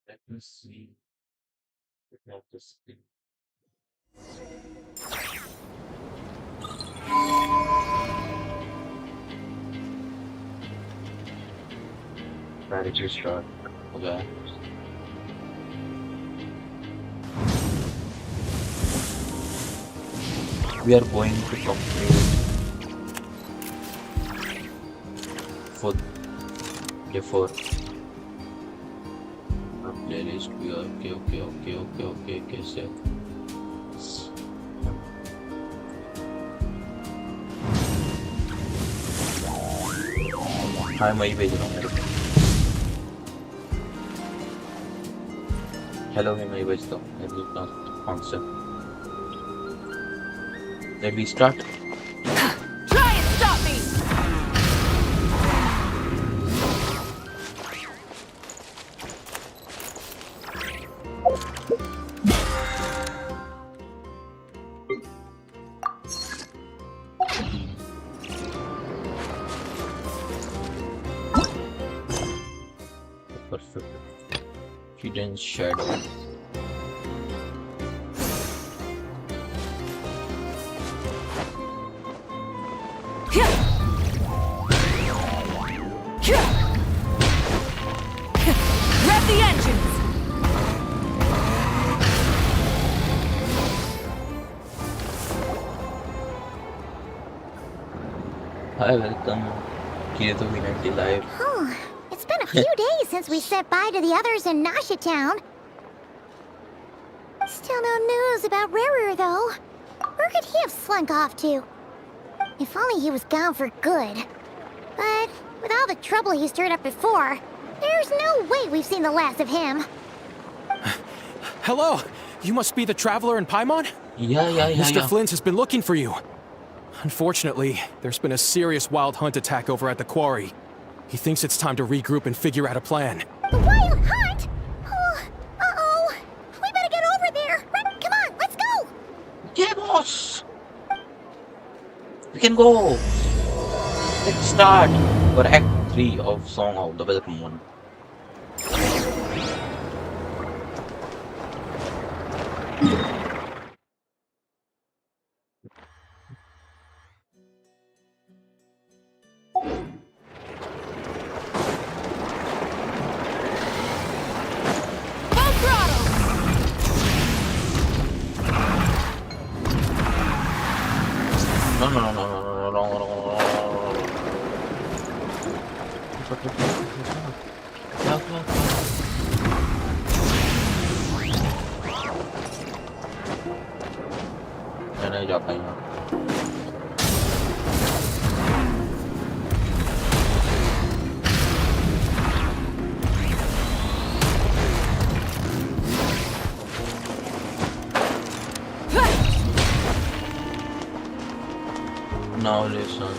Let me see. Let me see. Strategy shot. Okay. We are going to complete for before our playlist. We are okay. So हाँ मैं ही भेज रहा हूँ मेरे को. Hello मैं ही भेजता हूँ. मेरे को कौन सा? Let me start. Try and stop me! Perfect. Hidden shadow. Rev the engines! Hi, welcome. Kirito Vinati Live. Oh, it's been a few days since we said bye to the others in Nasha Town. Still no news about Rarer, though. Where could he have slunk off to? If only he was gone for good. But with all the trouble he stirred up before, there's no way we've seen the last of him. Hello! You must be the traveler in Paimon? Yeah. Mr. Flint has been looking for you. Unfortunately, there's been a serious wild hunt attack over at the quarry. He thinks it's time to regroup and figure out a plan. The Wild Hunt? Oh, uh-oh. We better get over there. Come on, let's go. Yeah, boss. We can go. Let's start for Act 3 of Song of the Welcome One. Full throttle! No. मैं नहीं जा पाएंगा. Now listen.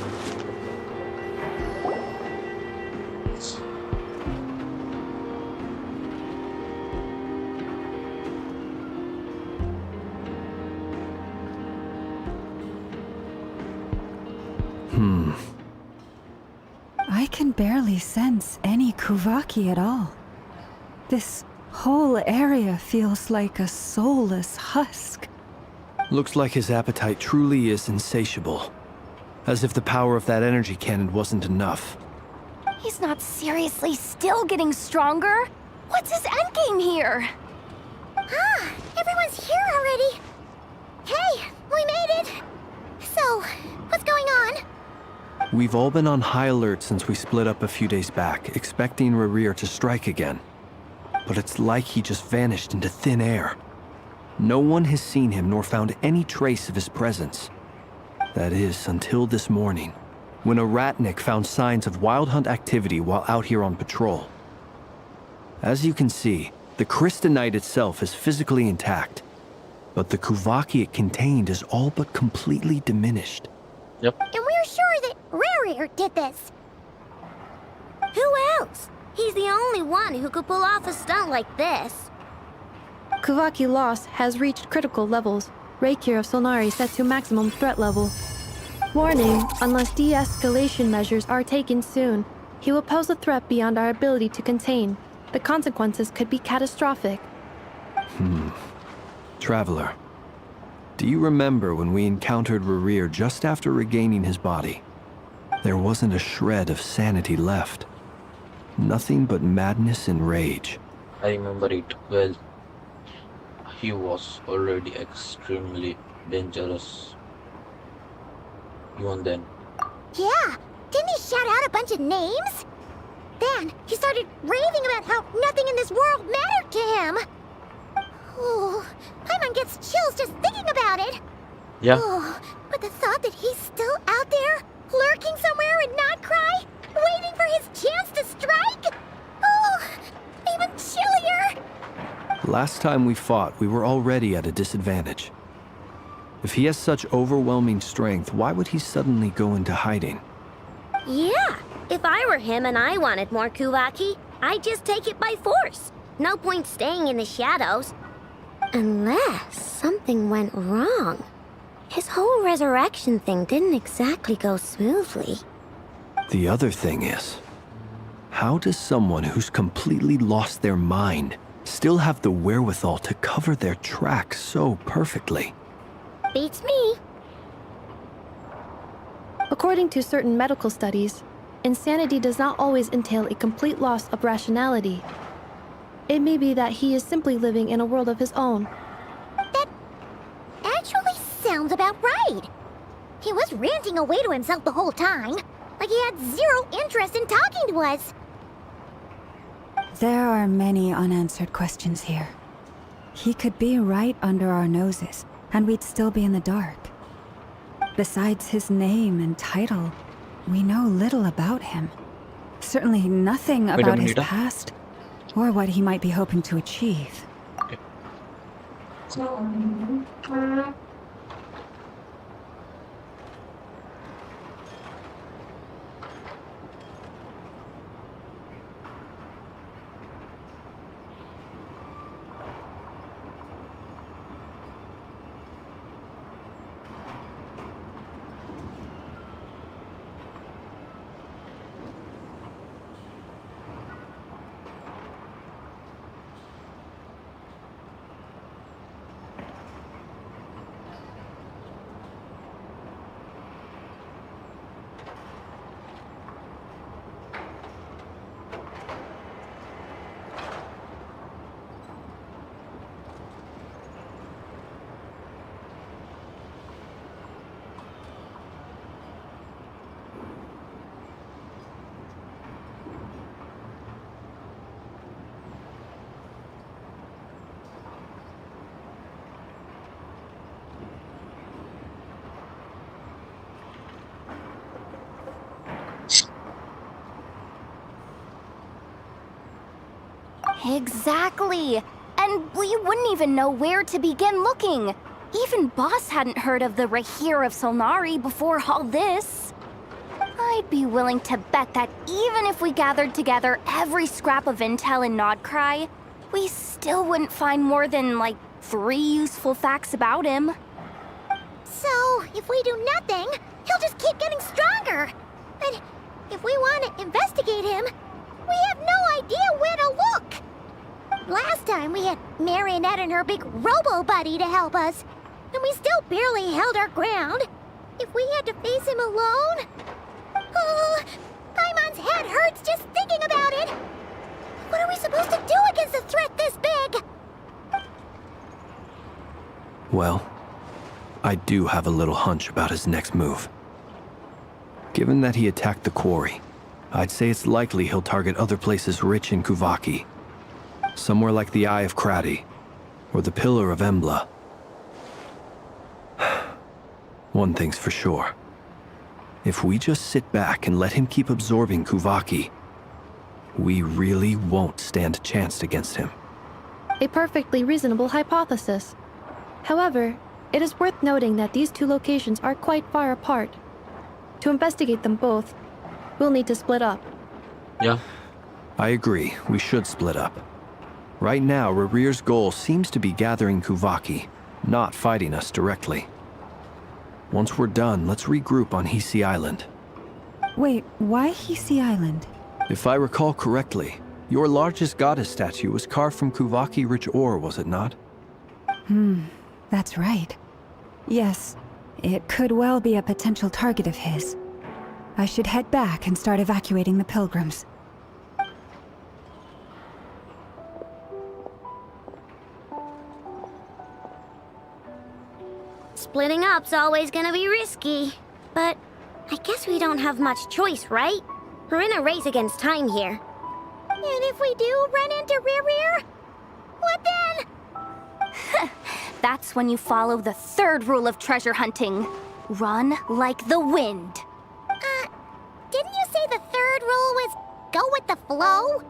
I can barely sense any Kuvaki at all. This whole area feels like a soulless husk. Looks like his appetite truly is insatiable. As if the power of that energy cannon wasn't enough. He's not seriously still getting stronger? What's his endgame here? Ah, everyone's here already. Hey, we made it. So, what's going on? We've all been on high alert since we split up a few days back, expecting Rarir to strike again. But it's like he just vanished into thin air. No one has seen him nor found any trace of his presence. That is, until this morning, when a ratnik found signs of wild hunt activity while out here on patrol. As you can see, The crystallinite itself is physically intact, but the Kuvaki it contained is all but completely diminished. Yep. And we're sure that Rare did this. Who else? He's the only one who could pull off a stunt like this. Kuvaki loss has reached critical levels. Reikir of Solnari set to maximum threat level. Warning, unless de-escalation measures are taken soon, he will pose a threat beyond our ability to contain. The consequences could be catastrophic. Traveler, do you remember when we encountered Rerir just after regaining his body? There wasn't a shred of sanity left. Nothing but madness and rage. I remember it well. He was already extremely dangerous. Even then. Yeah, didn't he shout out a bunch of names? Then he started raving about how nothing in this world mattered to him. Oh, Paimon gets chills just thinking about it. Yeah. Oh, but the thought that he's still out there, lurking somewhere in Nodcry, waiting for his chance to strike? Oh, even chillier. Last time we fought, we were already at a disadvantage. If he has such overwhelming strength, why would he suddenly go into hiding? Yeah, if I were him and I wanted more Kuvaki, I'd just take it by force. No point staying in the shadows. Unless something went wrong. His whole resurrection thing didn't exactly go smoothly. The other thing is, how does someone who's completely lost their mind still have the wherewithal to cover their tracks so perfectly? Beats me. According to certain medical studies, insanity does not always entail a complete loss of rationality. It may be that he is simply living in a world of his own. That actually sounds about right. He was ranting away to himself the whole time, like he had zero interest in talking to us. There are many unanswered questions here. He could be right under our noses, and we'd still be in the dark. Besides his name and title, we know little about him. Certainly nothing Wait a about his minute. past, or what he might be hoping to achieve. Exactly. And we wouldn't even know where to begin looking. Even Boss hadn't heard of the Rahir of Solnari before all this. I'd be willing to bet that even if we gathered together every scrap of intel in Nodcry, we still wouldn't find more than, like, 3 useful facts about him. So, if we do nothing, he'll just keep getting stronger. And if we want to investigate him, we have no idea where to look. Last time we had Marionette and her big robo-buddy to help us, and we still barely held our ground. If we had to face him alone... Oh, Paimon's head hurts just thinking about it. What are we supposed to do against a threat this big? Well, I do have a little hunch about his next move. Given that he attacked the quarry, I'd say it's likely he'll target other places rich in Kuvaki. Somewhere like the Eye of Krati, or the Pillar of Embla. One thing's for sure. If we just sit back and let him keep absorbing Kuvaki, we really won't stand a chance against him. A perfectly reasonable hypothesis. However, it is worth noting that these two locations are quite far apart. To investigate them both, we'll need to split up. Yeah. I agree, we should split up. Right now, Rarir's goal seems to be gathering Kuvaki, not fighting us directly. Once we're done, let's regroup on Hisi Island. Wait, why Hisi Island? If I recall correctly, your largest goddess statue was carved from Kuvaki-rich ore, was it not? That's right. Yes, it could well be a potential target of his. I should head back and start evacuating the pilgrims. Splitting up's always gonna be risky. But I guess we don't have much choice, right? We're in a race against time here. And if we do run into Rear, what then? That's when you follow the third rule of treasure hunting. Run like the wind. Didn't you say the third rule was go with the flow?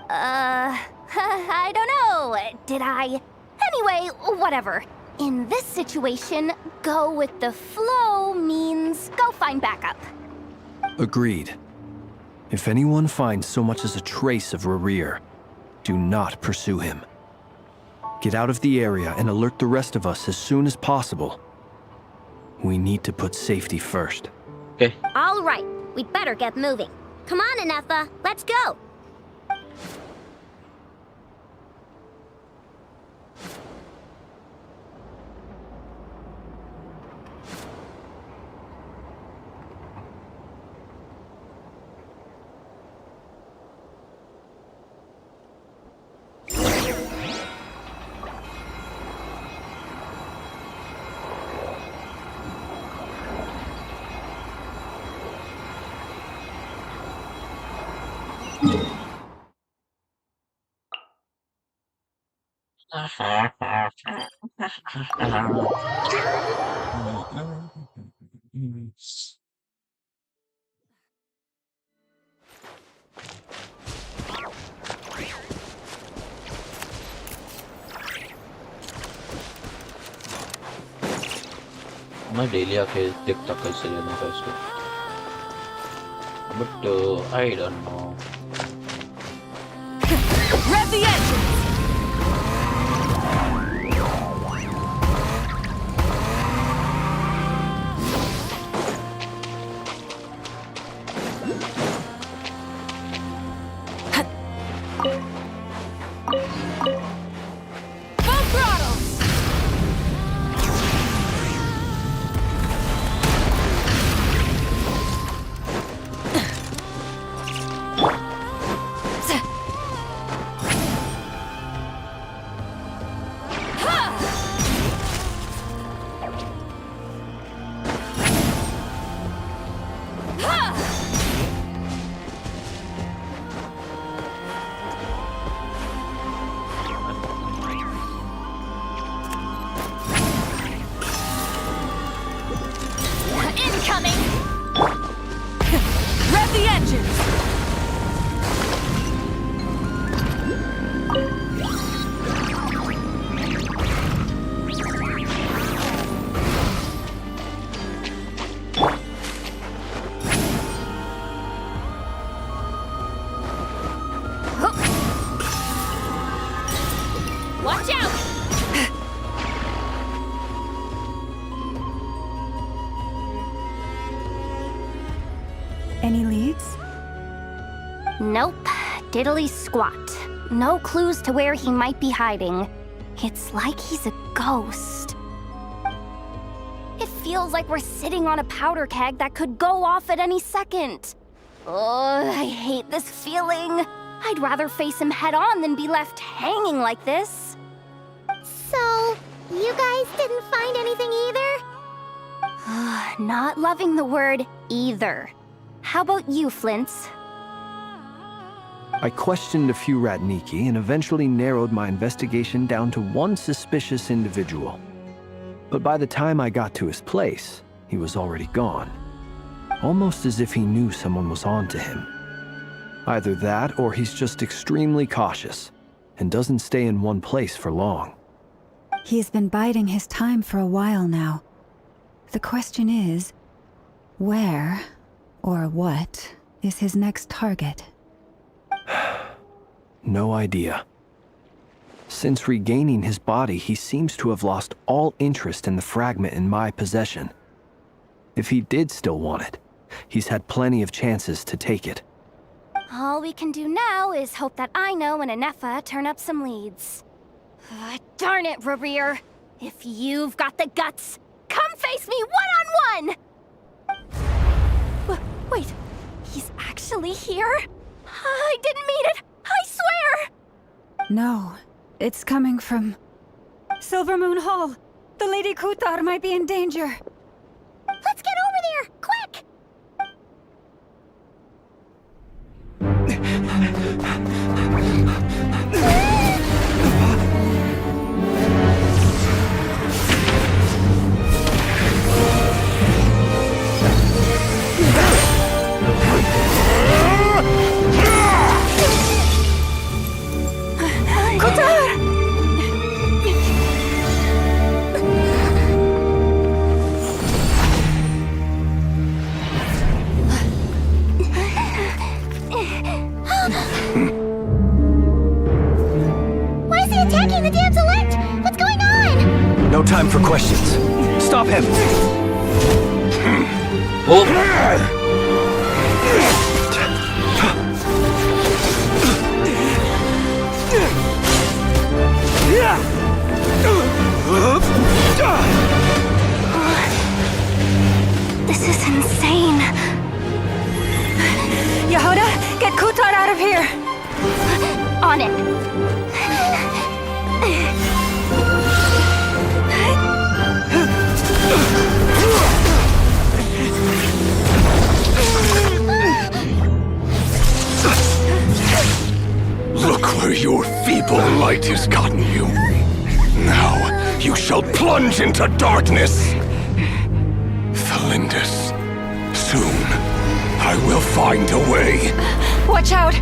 I don't know. Did I? Anyway, whatever. In this situation, go with the flow means go find backup. Agreed. If anyone finds so much as a trace of Rarir, do not pursue him. Get out of the area and alert the rest of us as soon as possible. We need to put safety first. Okay. All right, we'd better get moving. Come on, Anefa, let's go. मैं daily आके देखता कैसे लेना था इसको, but I don't know. Rev the engine! Full throttle! Incoming! Rev the engines! Watch out! Any leads? Nope. Diddly squat. No clues to where he might be hiding. It's like he's a ghost. It feels like we're sitting on a powder keg that could go off at any second. Oh, I hate this feeling. I'd rather face him head on than be left hanging like this. So, you guys didn't find anything either? Not loving the word either. How about you, Flint's? I questioned a few Ratniki and eventually narrowed my investigation down to one suspicious individual. But by the time I got to his place, he was already gone. Almost as if he knew someone was on to him. Either that or he's just extremely cautious. and doesn't stay in one place for long. He's been biding his time for a while now. The question is, where, or what, is his next target? No idea. Since regaining his body, he seems to have lost all interest in the fragment in my possession. If he did still want it, he's had plenty of chances to take it. All we can do now is hope that Ino and Anefa turn up some leads. Darn it, Rarir. If you've got the guts, come face me one-on-one! Wait, he's actually here? I didn't mean it, I swear! No, it's coming from Silver Moon Hall. The Lady Kutar might be in danger. Let's get over there, quick! Why is he attacking the damselette? What's going on? No time for questions. Stop him! Oh! This is insane. Yehuda, get Kutar out of here! On it. Look where your feeble light has gotten you. Now you shall plunge into darkness. Thalindus, soon I will find a way. Watch out!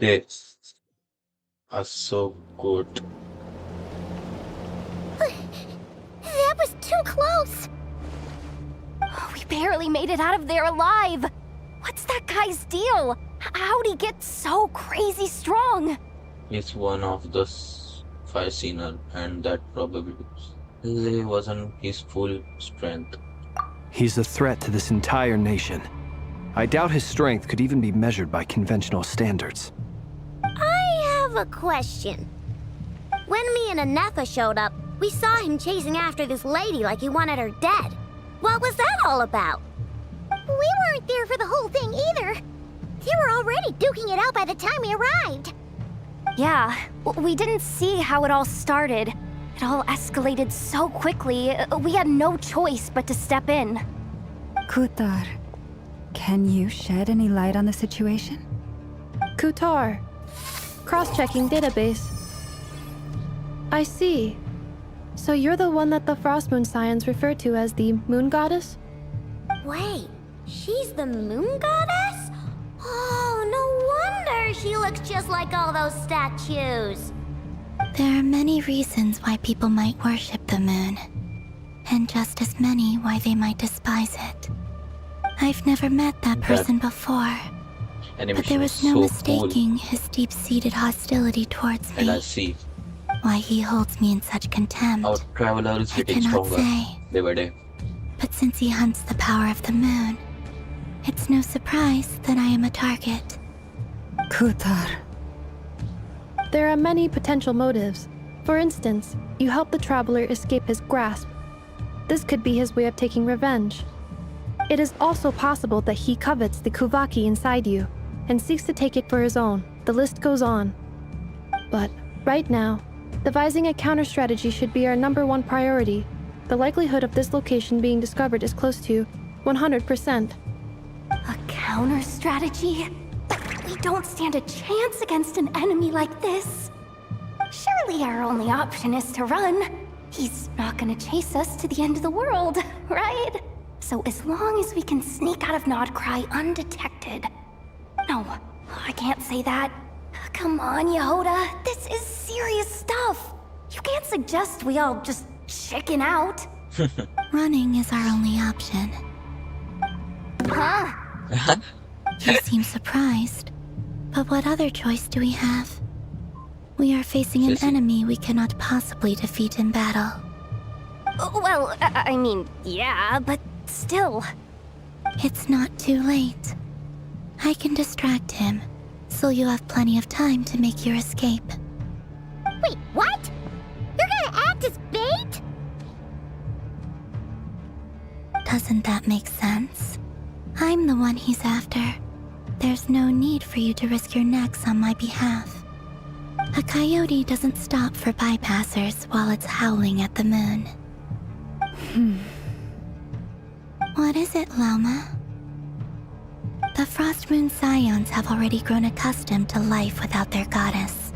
This are so good. That was too close! We barely made it out of there alive. What's that guy's deal? How'd he get so crazy strong? It's one of the five scener, and that probably wasn't his full strength. He's a threat to this entire nation. I doubt his strength could even be measured by conventional standards. I have a question. When me and Anefa showed up, we saw him chasing after this lady like he wanted her dead. What was that all about? We weren't there for the whole thing either. They were already duking it out by the time we arrived. Yeah, we didn't see how it all started. It all escalated so quickly, we had no choice but to step in. Kutar, can you shed any light on the situation? Kutar. Cross-checking database. I see. So you're the one that the Frost Moon Scions refer to as the Moon Goddess? Wait, she's the moon goddess? Oh, no wonder she looks just like all those statues. There are many reasons why people might worship the moon, and just as many why they might despise it. I've never met that person before, but there Animation is was no so cool. mistaking his deep-seated hostility towards And I me. see Why he holds me in such contempt, our traveler is I getting cannot stronger say. day by day. But since he hunts the power of the moon, it's no surprise that I am a target. Kutar. There are many potential motives. For instance, you help the traveler escape his grasp. This could be his way of taking revenge. It is also possible that he covets the Kuvaki inside you and seeks to take it for his own. The list goes on. But right now, devising a counter strategy should be our #1 priority. The likelihood of this location being discovered is close to 100%. A counter strategy? We don't stand a chance against an enemy like this. Surely our only option is to run. He's not gonna chase us to the end of the world, right? So as long as we can sneak out of Nodcry undetected. No, I can't say that. Come on, Yehoda, this is serious stuff. You can't suggest we all just chicken out. Running is our only option. Huh? You seem surprised. But what other choice do we have? We are facing an enemy we cannot possibly defeat in battle. Well, I mean, yeah, but still. It's not too late. I can distract him, so you have plenty of time to make your escape. Wait, what? You're gonna act as bait? Doesn't that make sense? I'm the one he's after. There's no need for you to risk your necks on my behalf. A coyote doesn't stop for bypassers while it's howling at the moon. What is it, Loma? The Frost Moon Scions have already grown accustomed to life without their goddess.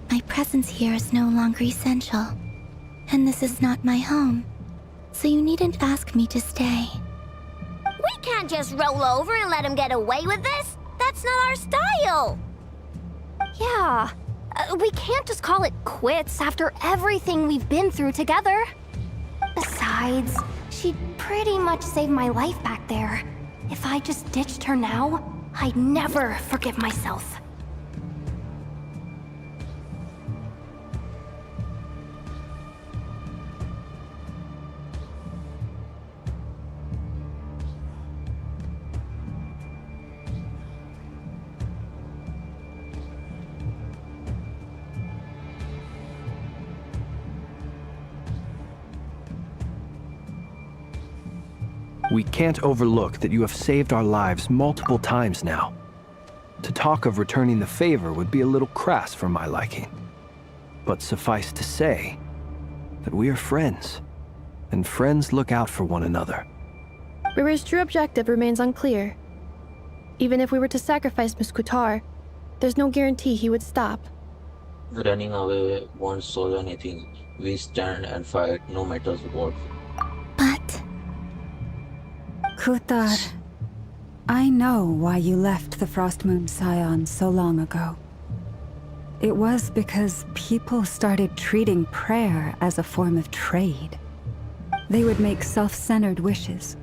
My presence here is no longer essential, and this is not my home, so you needn't ask me to stay. We can't just roll over and let him get away with this. That's not our style. Yeah, we can't just call it quits after everything we've been through together. Besides, she'd pretty much saved my life back there. If I just ditched her now, I'd never forgive myself. We can't overlook that you have saved our lives multiple times now. To talk of returning the favor would be a little crass for my liking. But suffice to say that we are friends, and friends look out for one another. Riri's true objective remains unclear. Even if we were to sacrifice Miss Kutar, there's no guarantee he would stop. Running away won't solve anything. We stand and fight no matter what. But Kutar, I know why you left the Frost Moon Scions so long ago. It was because people started treating prayer as a form of trade. They would make self-centered wishes,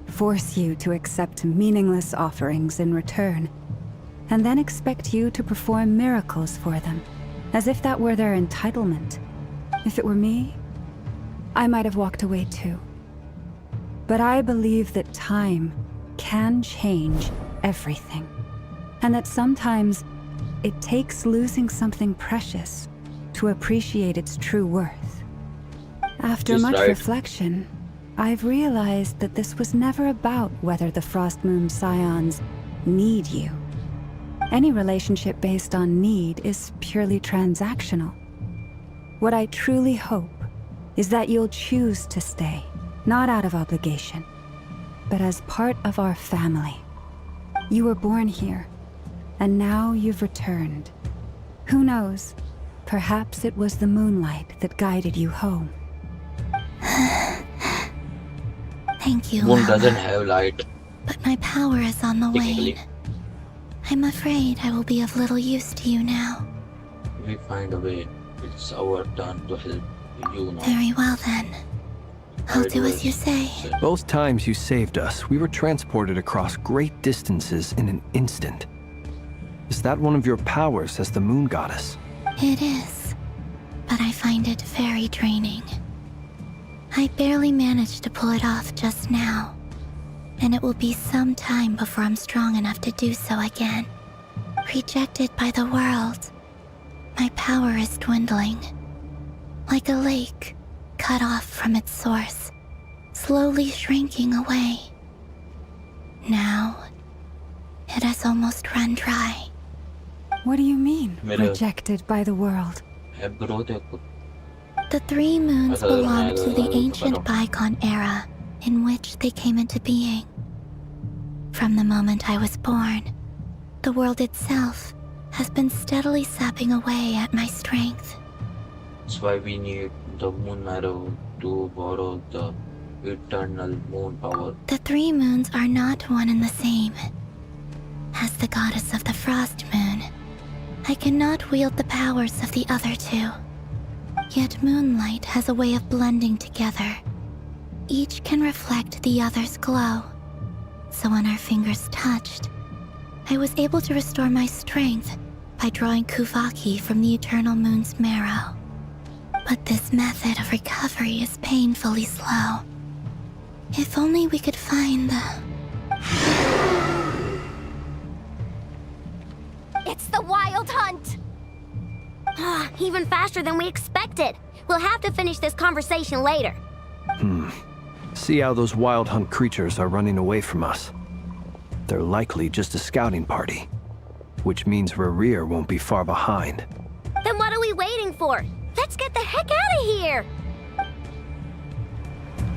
force you to accept meaningless offerings in return, and then expect you to perform miracles for them, as if that were their entitlement. If it were me, I might have walked away too. But I believe that time can change everything, and that sometimes it takes losing something precious to appreciate its true worth. After She's much right. reflection, I've realized that this was never about whether the Frost Moon Scions need you. Any relationship based on need is purely transactional. What I truly hope is that you'll choose to stay, not out of obligation, but as part of our family. You were born here, and now you've returned. Who knows? Perhaps it was the moonlight that guided you home. Thank you, Moon doesn't Lama. have light But my power is on the technically. wane. I'm afraid I will be of little use to you now. We find a way. It's our turn to help you now. Very well then. I'll Right do away, as you say. said. Both times you saved us, we were transported across great distances in an instant. Is that one of your powers as the moon goddess? It is, but I find it very draining. I barely managed to pull it off just now, and it will be some time before I'm strong enough to do so again. Rejected by the world, my power is dwindling. Like a lake, cut off from its source, slowly shrinking away. Now, it has almost run dry. What do you mean, Mirror. rejected by the world? Ab growth है कुछ. The three moons Asa belong naga- to the ancient naga- bygone era in which they came into being. From the moment I was born, the world itself has been steadily sapping away at my strength. That's why we need the moon marrow to borrow the eternal moon power. The three moons are not one and the same. As the goddess of the frost moon, I cannot wield the powers of the other two. Yet moonlight has a way of blending together. Each can reflect the other's glow. So when our fingers touched, I was able to restore my strength by drawing Kuvaki from the eternal moon's marrow. But this method of recovery is painfully slow. If only we could find the... It's the Wild Hunt! Ah, even faster than we expected. We'll have to finish this conversation later. See how those wild hunt creatures are running away from us. They're likely just a scouting party, which means Rarir won't be far behind. Then what are we waiting for? Let's get the heck out of here!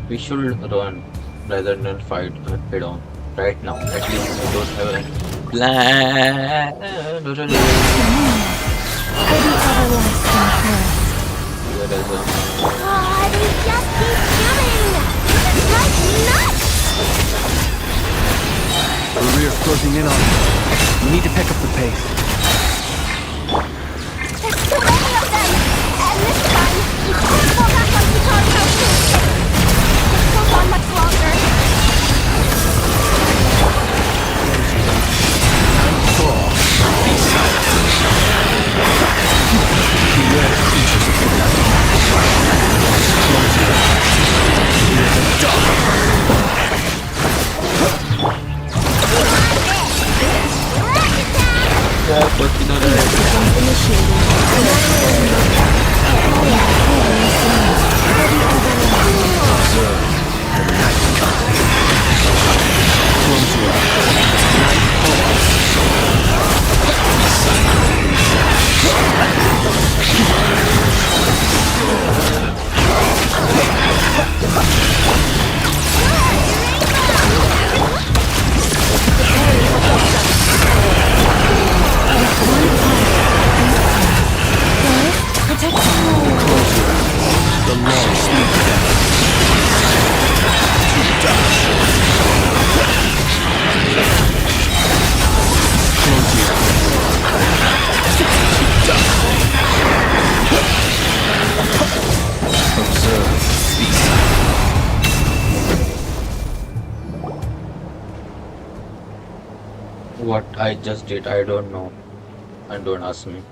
We should run rather than fight head on right now. At least we don't have any plan. There is a- Oh, they just keep coming! It's like nuts! Rarir's closing in on us. We need to pick up the pace. There's too many of them! And this time, you can't fall back on guitar so soon! This goes on much longer. Yeah, but you know that- What I just did, I don't know. And don't ask me.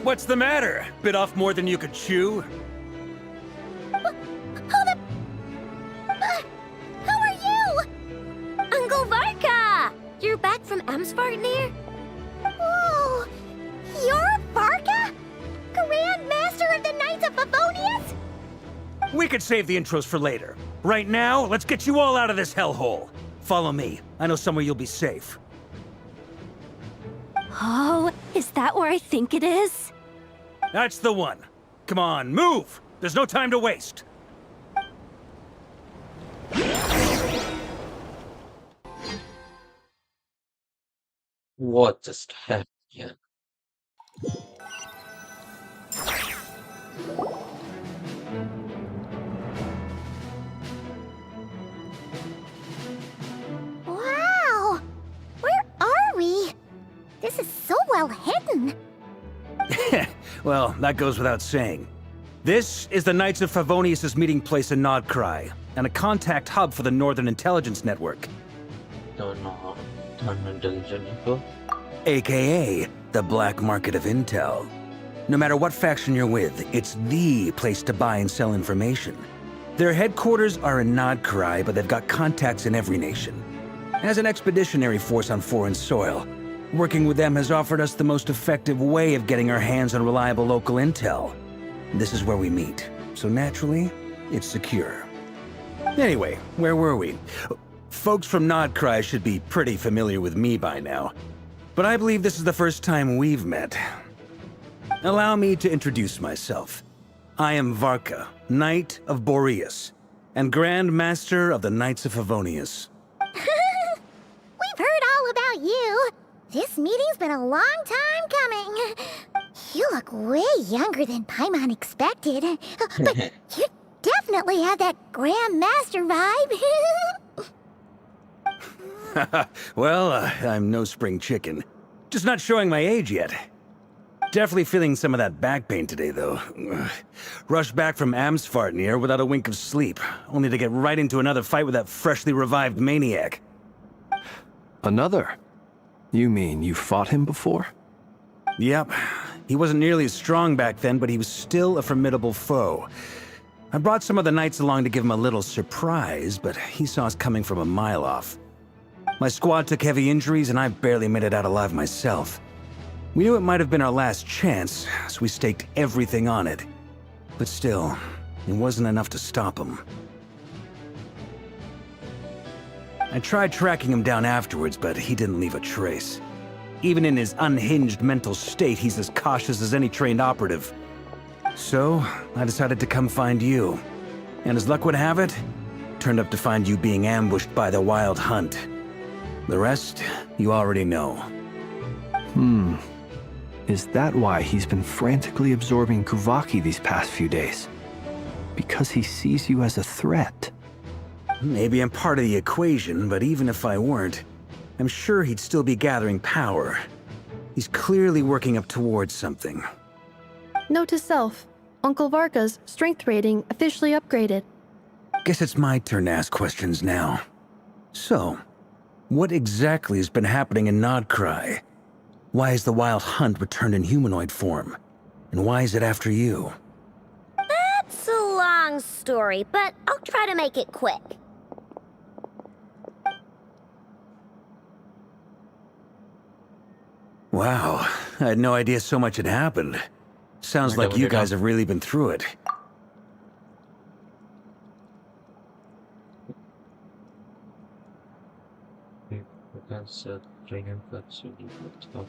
What's the matter? Bit off more than you could chew? Who are you? Uncle Varka! You're back from Amsvartnir? Oh, you're Varka? Grand Master of the Knights of Favonius? We could save the intros for later. Right now, let's get you all out of this hellhole. Follow me. I know somewhere you'll be safe. Oh, is that where I think it is? That's the one. Come on, move! There's no time to waste. What just happened here? Wow! Where are we? This is so well hidden. Well, that goes without saying. This is the Knights of Favonius' meeting place in Nodcry, and a contact hub for the Northern Intelligence Network. Don't know. Intelligent people. AKA, the black market of intel. No matter what faction you're with, it's the place to buy and sell information. Their headquarters are in Nodcry, but they've got contacts in every nation. As an expeditionary force on foreign soil, working with them has offered us the most effective way of getting our hands on reliable local intel. This is where we meet, so naturally, it's secure. Anyway, where were we? Folks from Nodcry should be pretty familiar with me by now, but I believe this is the first time we've met. Allow me to introduce myself. I am Varka, Knight of Boreas, and Grand Master of the Knights of Favonius. We've heard all about you. This meeting's been a long time coming. You look way younger than Paimon expected. But you definitely have that Grand Master vibe. Well, I'm no spring chicken. Just not showing my age yet. Definitely feeling some of that back pain today, though. Rushed back from Amsfartnir without a wink of sleep, only to get right into another fight with that freshly revived maniac. Another? You mean you fought him before? Yep. He wasn't nearly as strong back then, but he was still a formidable foe. I brought some of the knights along to give him a little surprise, but he saw us coming from a mile off. My squad took heavy injuries, and I barely made it out alive myself. We knew it might have been our last chance, so we staked everything on it. But still, it wasn't enough to stop him. I tried tracking him down afterwards, but he didn't leave a trace. Even in his unhinged mental state, he's as cautious as any trained operative. So, I decided to come find you. And as luck would have it, turned up to find you being ambushed by the Wild Hunt. The rest, you already know. Is that why he's been frantically absorbing Kuvaki these past few days? Because he sees you as a threat? Maybe I'm part of the equation, but even if I weren't, I'm sure he'd still be gathering power. He's clearly working up towards something. Note to self, Uncle Varka's strength rating officially upgraded. Guess it's my turn to ask questions now. So, what exactly has been happening in Nodcry? Why is the Wild Hunt returned in humanoid form? And why is it after you? That's a long story, but I'll try to make it quick. Wow, I had no idea so much had happened. Sounds like you guys have really been through it. That's trainer that's really good stuff.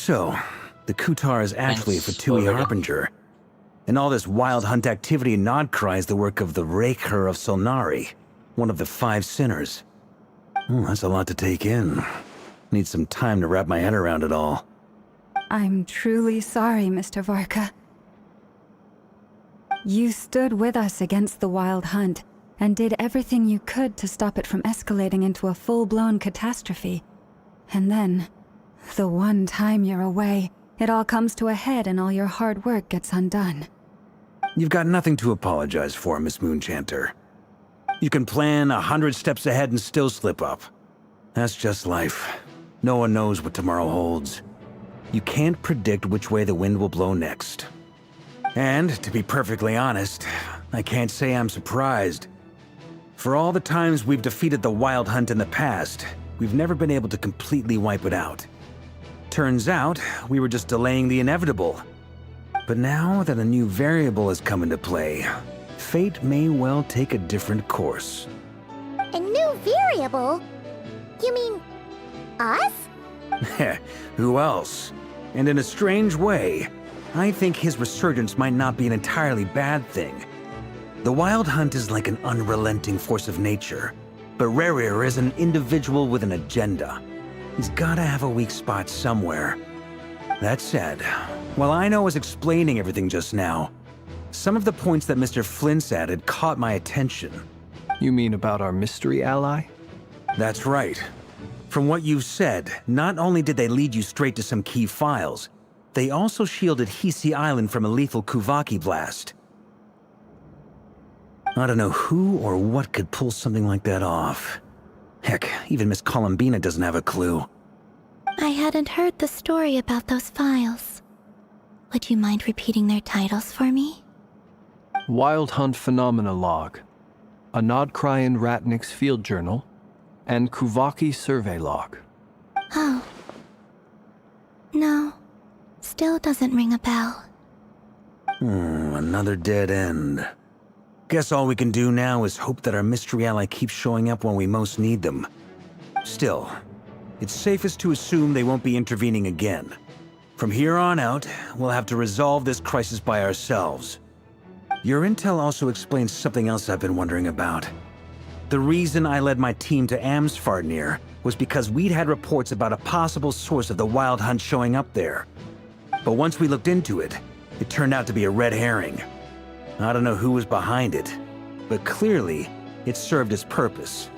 So, the Kutar is actually a Thanks Fatui for harbinger. And all this wild hunt activity in Nodcry is the work of the Raker of Solnari, one of the 5 sinners. That's a lot to take in. Need some time to wrap my head around it all. I'm truly sorry, Mr. Varka. You stood with us against the Wild Hunt, and did everything you could to stop it from escalating into a full-blown catastrophe. And then, the one time you're away, it all comes to a head and all your hard work gets undone. You've got nothing to apologize for, Miss Moonchanter. You can plan 100 steps ahead and still slip up. That's just life. No one knows what tomorrow holds. You can't predict which way the wind will blow next. And, to be perfectly honest, I can't say I'm surprised. For all the times we've defeated the Wild Hunt in the past, we've never been able to completely wipe it out. Turns out, we were just delaying the inevitable. But now that a new variable has come into play, fate may well take a different course. A new variable? You mean us? Who else? And in a strange way, I think his resurgence might not be an entirely bad thing. The Wild Hunt is like an unrelenting force of nature, but Rerir is an individual with an agenda. He's gotta have a weak spot somewhere. That said, while I was explaining everything just now, some of the points that Mr. Flint's added caught my attention. You mean about our mystery ally? That's right. From what you've said, not only did they lead you straight to some key files, they also shielded Hisi Island from a lethal Kuvaki blast. I don't know who or what could pull something like that off. Heck, even Miss Columbina doesn't have a clue. I hadn't heard the story about those files. Would you mind repeating their titles for me? Wild Hunt Phenomena Log, a Nodcryan Ratnik's Field Journal, and Kuvaki Survey Log. Oh. No. Still doesn't ring a bell. Another dead end. Guess all we can do now is hope that our mystery ally keeps showing up when we most need them. Still, it's safest to assume they won't be intervening again. From here on out, we'll have to resolve this crisis by ourselves. Your intel also explains something else I've been wondering about. The reason I led my team to Amsfarnir was because we'd had reports about a possible source of the Wild Hunt showing up there. But once we looked into it, it turned out to be a red herring. I don't know who was behind it, but clearly, it served its purpose.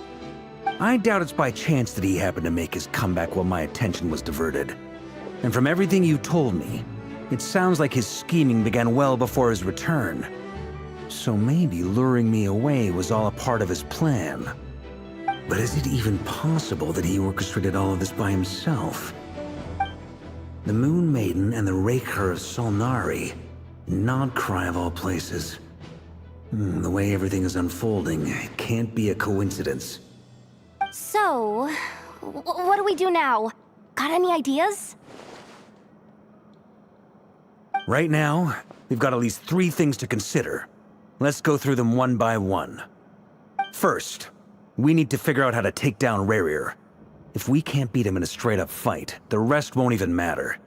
I doubt it's by chance that he happened to make his comeback while my attention was diverted. And from everything you told me, it sounds like his scheming began well before his return. So maybe luring me away was all a part of his plan. But is it even possible that he orchestrated all of this by himself? The Moon Maiden and the Raker of Solnari, Nodcry of all places. The way everything is unfolding, it can't be a coincidence. So, what do we do now? Got any ideas? Right now, we've got at least 3 things to consider. Let's go through them one by one. First, we need to figure out how to take down Rerir. If we can't beat him in a straight-up fight, the rest won't even matter.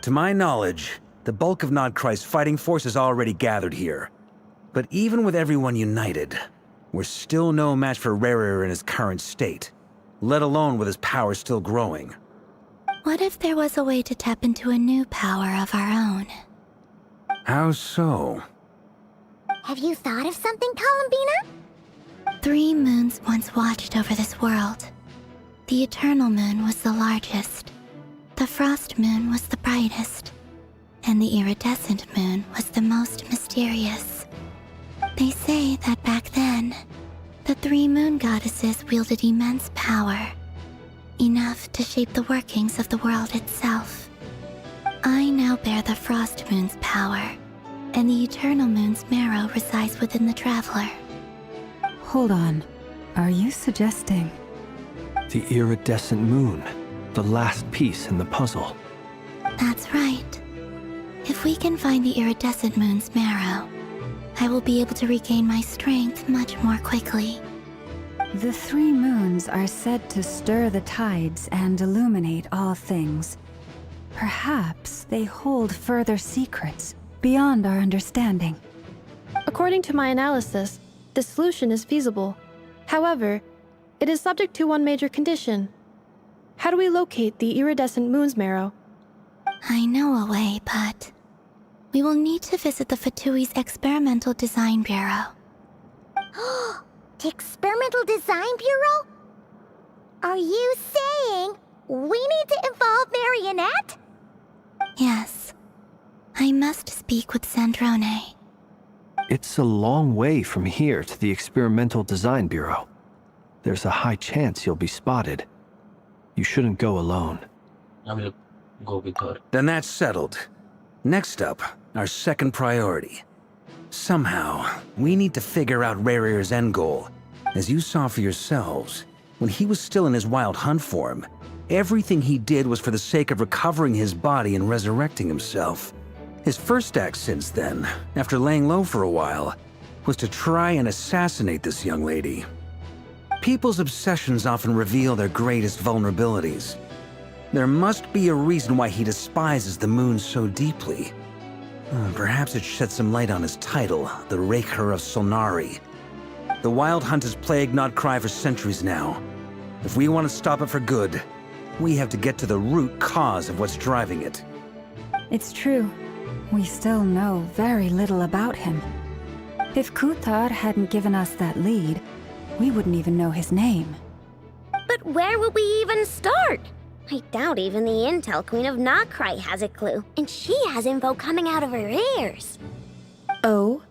To my knowledge, the bulk of Nodcry's fighting force is already gathered here. But even with everyone united, we're still no match for Rerir in his current state, let alone with his power still growing. What if there was a way to tap into a new power of our own? How so? Have you thought of something, Columbina? 3 moons once watched over this world. The Eternal Moon was the largest. The Frost Moon was the brightest. And the Iridescent Moon was the most mysterious. They say that back then, the 3 moon goddesses wielded immense power. Enough to shape the workings of the world itself. I now bear the Frost Moon's power, and the Eternal Moon's marrow resides within the Traveler. Hold on. Are you suggesting... The Iridescent Moon, the last piece in the puzzle. That's right. If we can find the Iridescent Moon's marrow, I will be able to regain my strength much more quickly. The 3 moons are said to stir the tides and illuminate all things. Perhaps they hold further secrets beyond our understanding. According to my analysis, the solution is feasible. However, it is subject to one major condition. How do we locate the iridescent moon's marrow? I know a way, but we will need to visit the Fatui's Experimental Design Bureau. The Experimental Design Bureau? Are you saying we need to involve Marionette? Yes. I must speak with Sandrone. It's a long way from here to the Experimental Design Bureau. There's a high chance you'll be spotted. You shouldn't go alone. I will go with her. Then that's settled. Next up, our second priority. Somehow, we need to figure out Rarir's end goal. As you saw for yourselves, when he was still in his wild hunt form, everything he did was for the sake of recovering his body and resurrecting himself. His first act since then, after laying low for a while, was to try and assassinate this young lady. People's obsessions often reveal their greatest vulnerabilities. There must be a reason why he despises the moon so deeply. Perhaps it sheds some light on his title, the Raker of Solnari. The Wild Hunt has plagued Notcry for centuries now. If we want to stop it for good, we have to get to the root cause of what's driving it. It's true. We still know very little about him. If Kutar hadn't given us that lead, we wouldn't even know his name. But where would we even start? I doubt even the Intel Queen of Notcry has a clue, and she has info coming out of her ears. Oh?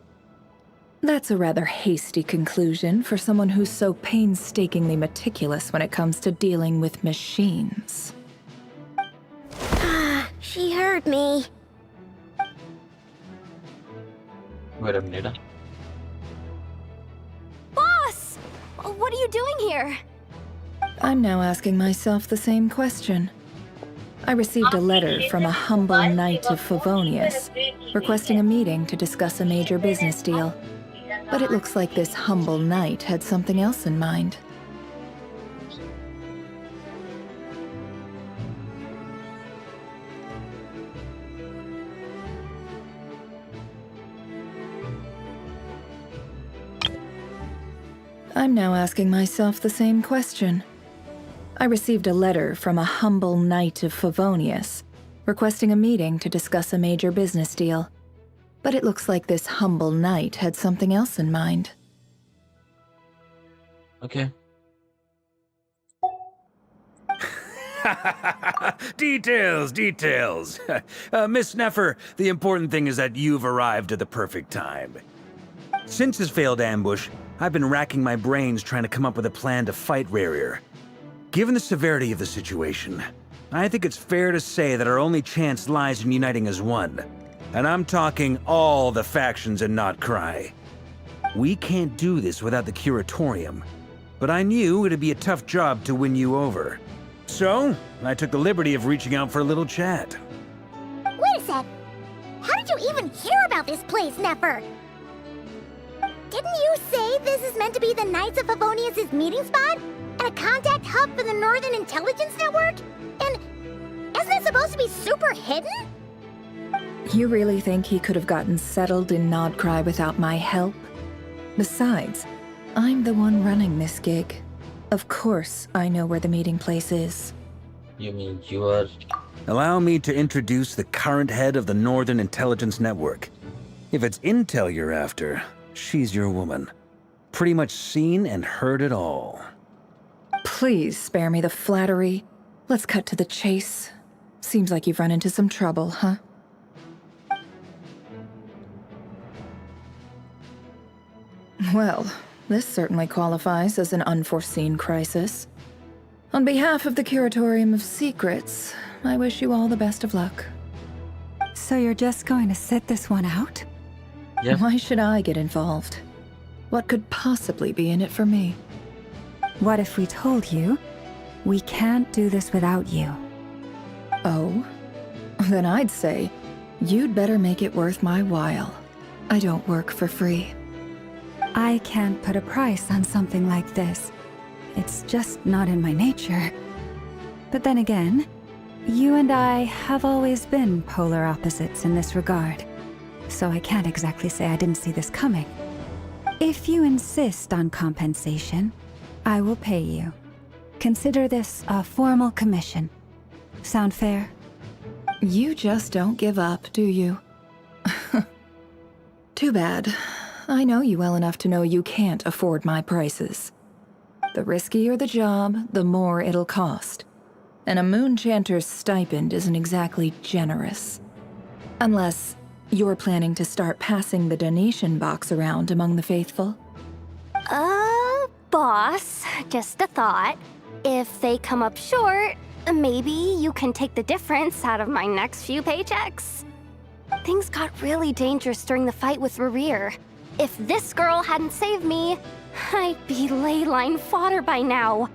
That's a rather hasty conclusion for someone who's so painstakingly meticulous when it comes to dealing with machines. She heard me. Wait a minute. Boss! What are you doing here? I'm now asking myself the same question. I received a letter from a humble knight of Favonius, requesting a meeting to discuss a major business deal. But it looks like this humble knight had something else in mind. I'm now asking myself the same question. I received a letter from a humble knight of Favonius, requesting a meeting to discuss a major business deal. But it looks like this humble knight had something else in mind. Okay. Details, details. Miss Neffer, the important thing is that you've arrived at the perfect time. Since his failed ambush, I've been racking my brains trying to come up with a plan to fight Rarir. Given the severity of the situation, I think it's fair to say that our only chance lies in uniting as one. And I'm talking all the factions in Notcry. We can't do this without the Curatorium, but I knew it'd be a tough job to win you over. So, I took the liberty of reaching out for a little chat. Wait a sec. How did you even hear about this place, Neffer? Didn't you say this is meant to be the Knights of Favonius' meeting spot? And a contact hub for the Northern Intelligence Network? And isn't it supposed to be super hidden? You really think he could have gotten settled in Nodcry without my help? Besides, I'm the one running this gig. Of course I know where the meeting place is. You mean you are... Allow me to introduce the current head of the Northern Intelligence Network. If it's intel you're after, she's your woman. Pretty much seen and heard it all. Please spare me the flattery. Let's cut to the chase. Seems like you've run into some trouble, huh? Well, this certainly qualifies as an unforeseen crisis. On behalf of the Curatorium of Secrets, I wish you all the best of luck. So you're just going to sit this one out? Yeah. Why should I get involved? What could possibly be in it for me? What if we told you we can't do this without you? Oh? Then I'd say, you'd better make it worth my while. I don't work for free. I can't put a price on something like this. It's just not in my nature. But then again, You and I have always been polar opposites in this regard, so I can't exactly say I didn't see this coming. If you insist on compensation, I will pay you. Consider this a formal commission. Sound fair? You just don't give up, do you? Too bad. I know you well enough to know you can't afford my prices. The riskier the job, the more it'll cost. And a moon chanter's stipend isn't exactly generous. Unless you're planning to start passing the donation box around among the faithful. Boss, just a thought. If they come up short, maybe you can take the difference out of my next few paychecks. Things got really dangerous during the fight with Rerir. If this girl hadn't saved me, I'd be ley line fodder by now.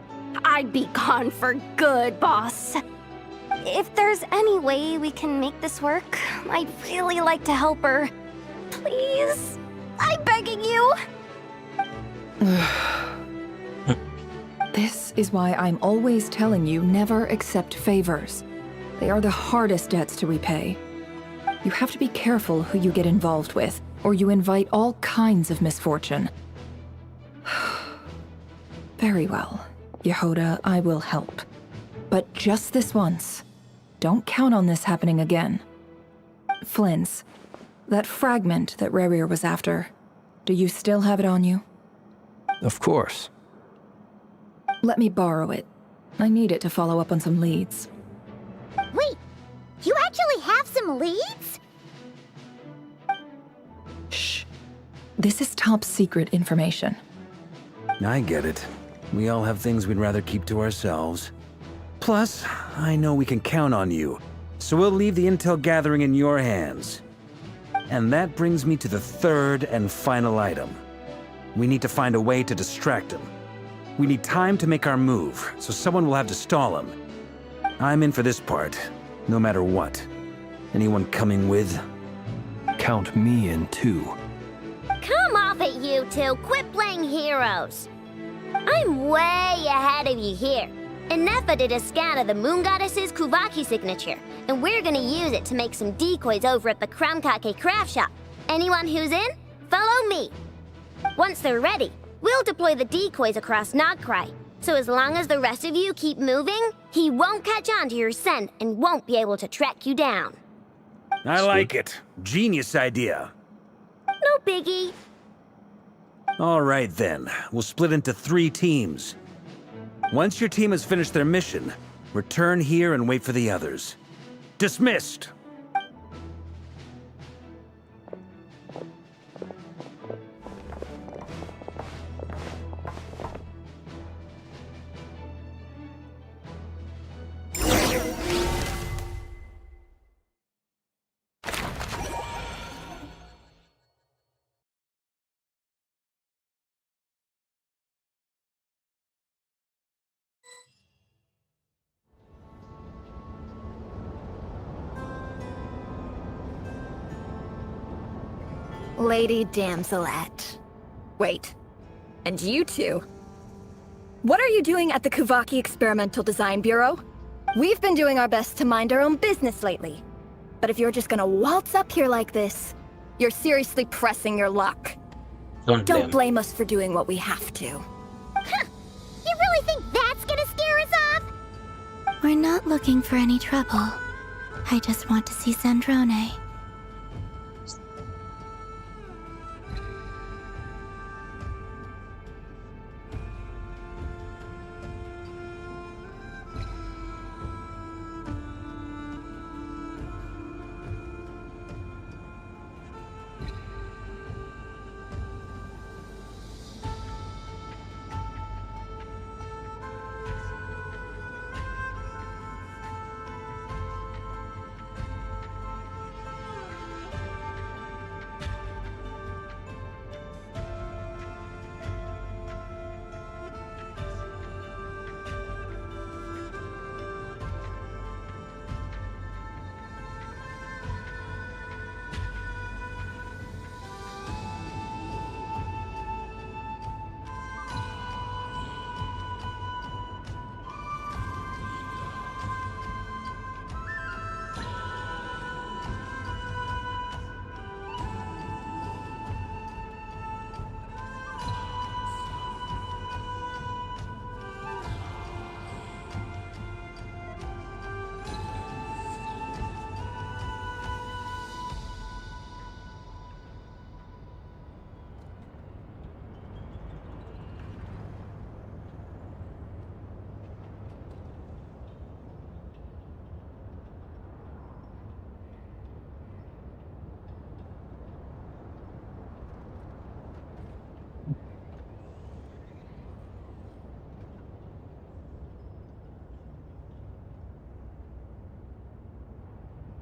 I'd be gone for good, boss. If there's any way we can make this work, I'd really like to help her. Please, I'm begging you. This is why I'm always telling you never accept favors. They are the hardest debts to repay. You have to be careful who you get involved with, or you invite all kinds of misfortune. Very well, Yehoda, I will help. But just this once. Don't count on this happening again. Flynn's, that fragment that Rerir was after, do you still have it on you? Of course. Let me borrow it. I need it to follow up on some leads. Wait, you actually have some leads? Shh. This is top secret information. I get it. We all have things we'd rather keep to ourselves. Plus, I know we can count on you, so we'll leave the intel gathering in your hands. And that brings me to the third and final item. We need to find a way to distract him. We need time to make our move, so someone will have to stall him. I'm in for this part, no matter what. Anyone coming with? Count me in too. Come off it, you two. Quit playing heroes. I'm way ahead of you here. Nefa did a scan of the Moon Goddess's Kuvaki signature, and we're gonna use it to make some decoys over at the Kramkake craft shop. Anyone who's in, follow me. Once they're ready, we'll deploy the decoys across Nagcry. So as long as the rest of you keep moving, he won't catch on to your scent and won't be able to track you down. I like it. Genius idea. No biggie. All right then, we'll split into 3 teams. Once your team has finished their mission, return here and wait for the others. Dismissed! Lady Damselette. Wait, and you two? What are you doing at the Kuvaki Experimental Design Bureau? We've been doing our best to mind our own business lately. But if you're just gonna waltz up here like this, you're seriously pressing your luck. Don't blame us for doing what we have to. Huh. You really think that's gonna scare us off? We're not looking for any trouble. I just want to see Zandrone.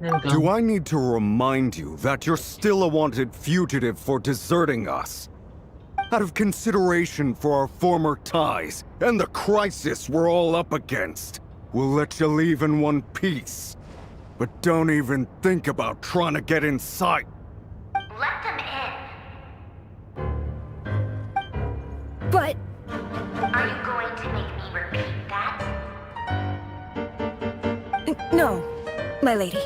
Do I need to remind you that you're still a wanted fugitive for deserting us? Out of consideration for our former ties and the crisis we're all up against, we'll let you leave in one piece. But don't even think about trying to get inside. Let them in. But Are you going to make me repeat that? no, my lady.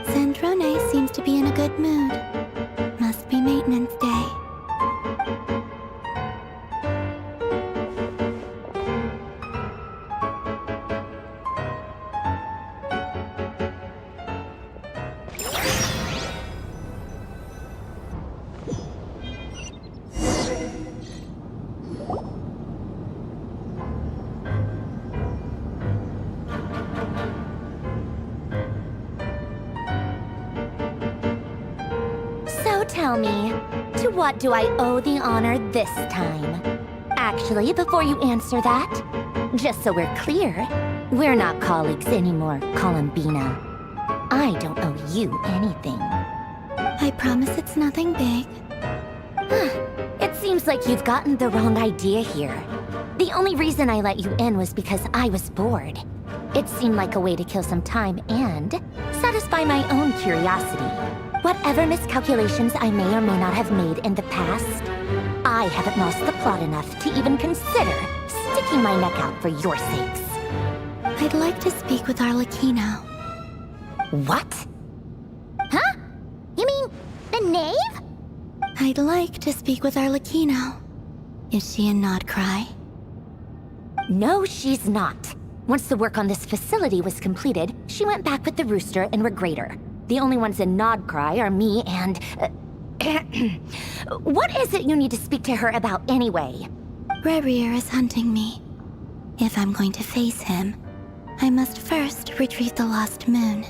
Sandrone seems to be in a good mood. Must be maintenance day. So tell me, to what do I owe the honor this time? Actually, before you answer that, just so we're clear, we're not colleagues anymore, Columbina. I don't owe you anything. I promise it's nothing big. It seems like you've gotten the wrong idea here. The only reason I let you in was because I was bored. It seemed like a way to kill some time and satisfy my own curiosity. Whatever miscalculations I may or may not have made in the past, I haven't lost the plot enough to even consider sticking my neck out for your sakes. I'd like to speak with Arlecchino. What? Huh? You mean the knave? I'd like to speak with Arlecchino. Is she in Nodcry? No, she's not. Once the work on this facility was completed, she went back with the Rooster and Regrator. The only ones in Nodcry are me and... what is it you need to speak to her about anyway? Rerir is hunting me. If I'm going to face him, I must first retrieve the lost moon.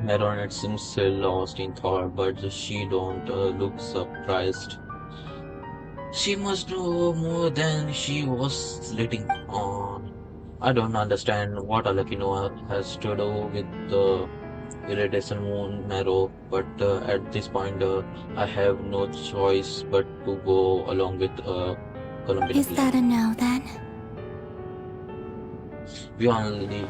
Maronet seems still lost in thought, but she don't look surprised. She must know more than she was letting on. I don't understand what Alakino has to do with the iridescent moon marrow, but at this point I have no choice but to go along with Columbia. Is that a no then? We only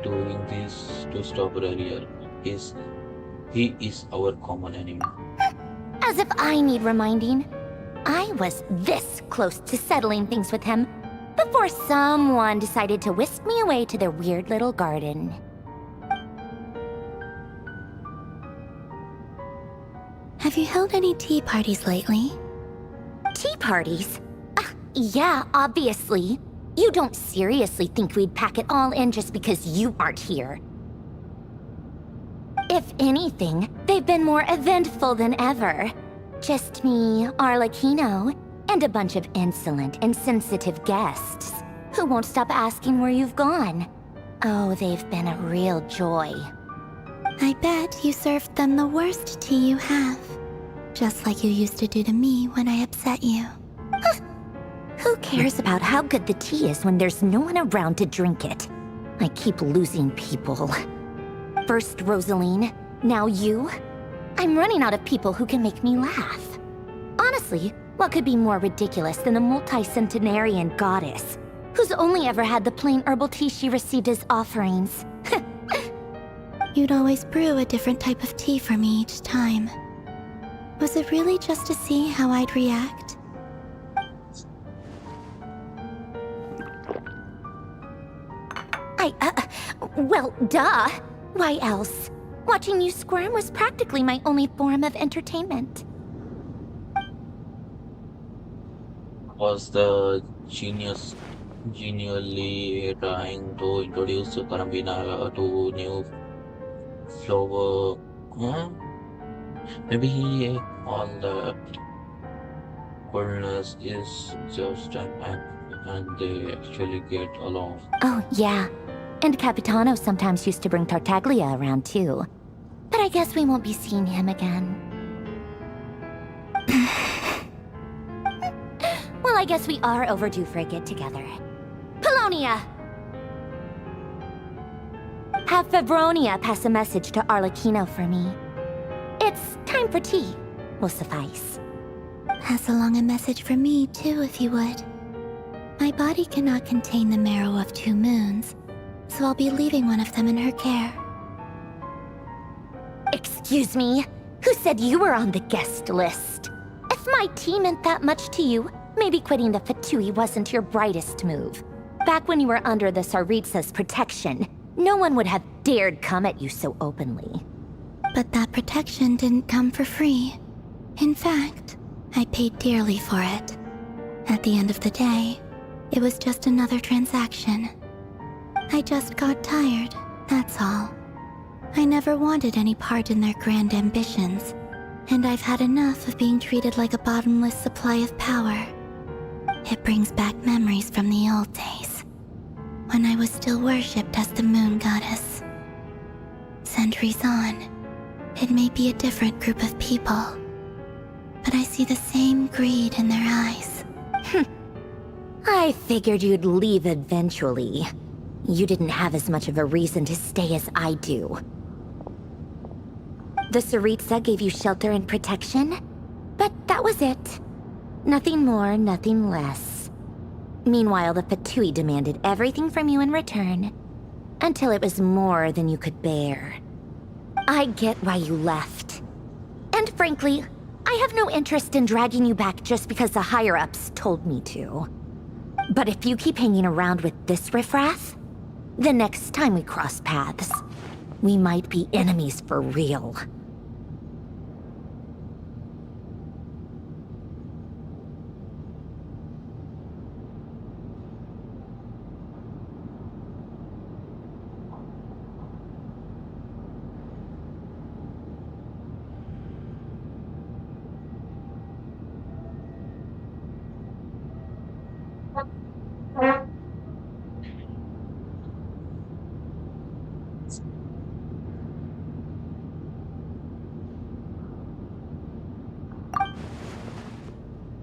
doing this to stop Rarier. He is our common enemy. As if I need reminding. I was this close to settling things with him before someone decided to whisk me away to their weird little garden. Have you held any tea parties lately? Tea parties? Yeah, obviously. You don't seriously think we'd pack it all in just because you aren't here. If anything, they've been more eventful than ever. Just me, Arlecchino, and a bunch of insolent and sensitive guests who won't stop asking where you've gone. Oh, they've been a real joy. I bet you served them the worst tea you have. Just like you used to do to me when I upset you. Who cares about how good the tea is when there's no one around to drink it? I keep losing people. First Rosaline, now you. I'm running out of people who can make me laugh. Honestly, what could be more ridiculous than the multi-centenarian goddess, who's only ever had the plain herbal tea she received as offerings? You'd always brew a different type of tea for me each time. Was it really just to see how I'd react? Well, duh. Why else? Watching you squirm was practically my only form of entertainment. Was the genially trying to introduce Columbina to new flower? Maybe all the coolness is just an act and they actually get along. Oh, yeah. And Capitano sometimes used to bring Tartaglia around too. But I guess we won't be seeing him again. Well, I guess we are overdue for a get-together. Polonia! Have Febronia pass a message to Arlecchino for me. It's time for tea. Will suffice. Pass along a message for me, too, if you would. My body cannot contain the marrow of 2 moons, so I'll be leaving one of them in her care. Excuse me? Who said you were on the guest list? If my tea meant that much to you, maybe quitting the Fatui wasn't your brightest move. Back when you were under the Tsaritsa's protection, no one would have dared come at you so openly. But that protection didn't come for free. In fact, I paid dearly for it. At the end of the day, it was just another transaction. I just got tired, that's all. I never wanted any part in their grand ambitions, and I've had enough of being treated like a bottomless supply of power. It brings back memories from the old days, when I was still worshipped as the moon goddess. Centuries on, it may be a different group of people, but I see the same greed in their eyes. I figured you'd leave eventually. You didn't have as much of a reason to stay as I do. The Tsaritsa gave you shelter and protection, but that was it. Nothing more, nothing less. Meanwhile, the Fatui demanded everything from you in return, until it was more than you could bear. I get why you left. And frankly, I have no interest in dragging you back just because the higher-ups told me to. But if you keep hanging around with this riffraff, the next time we cross paths, we might be enemies for real.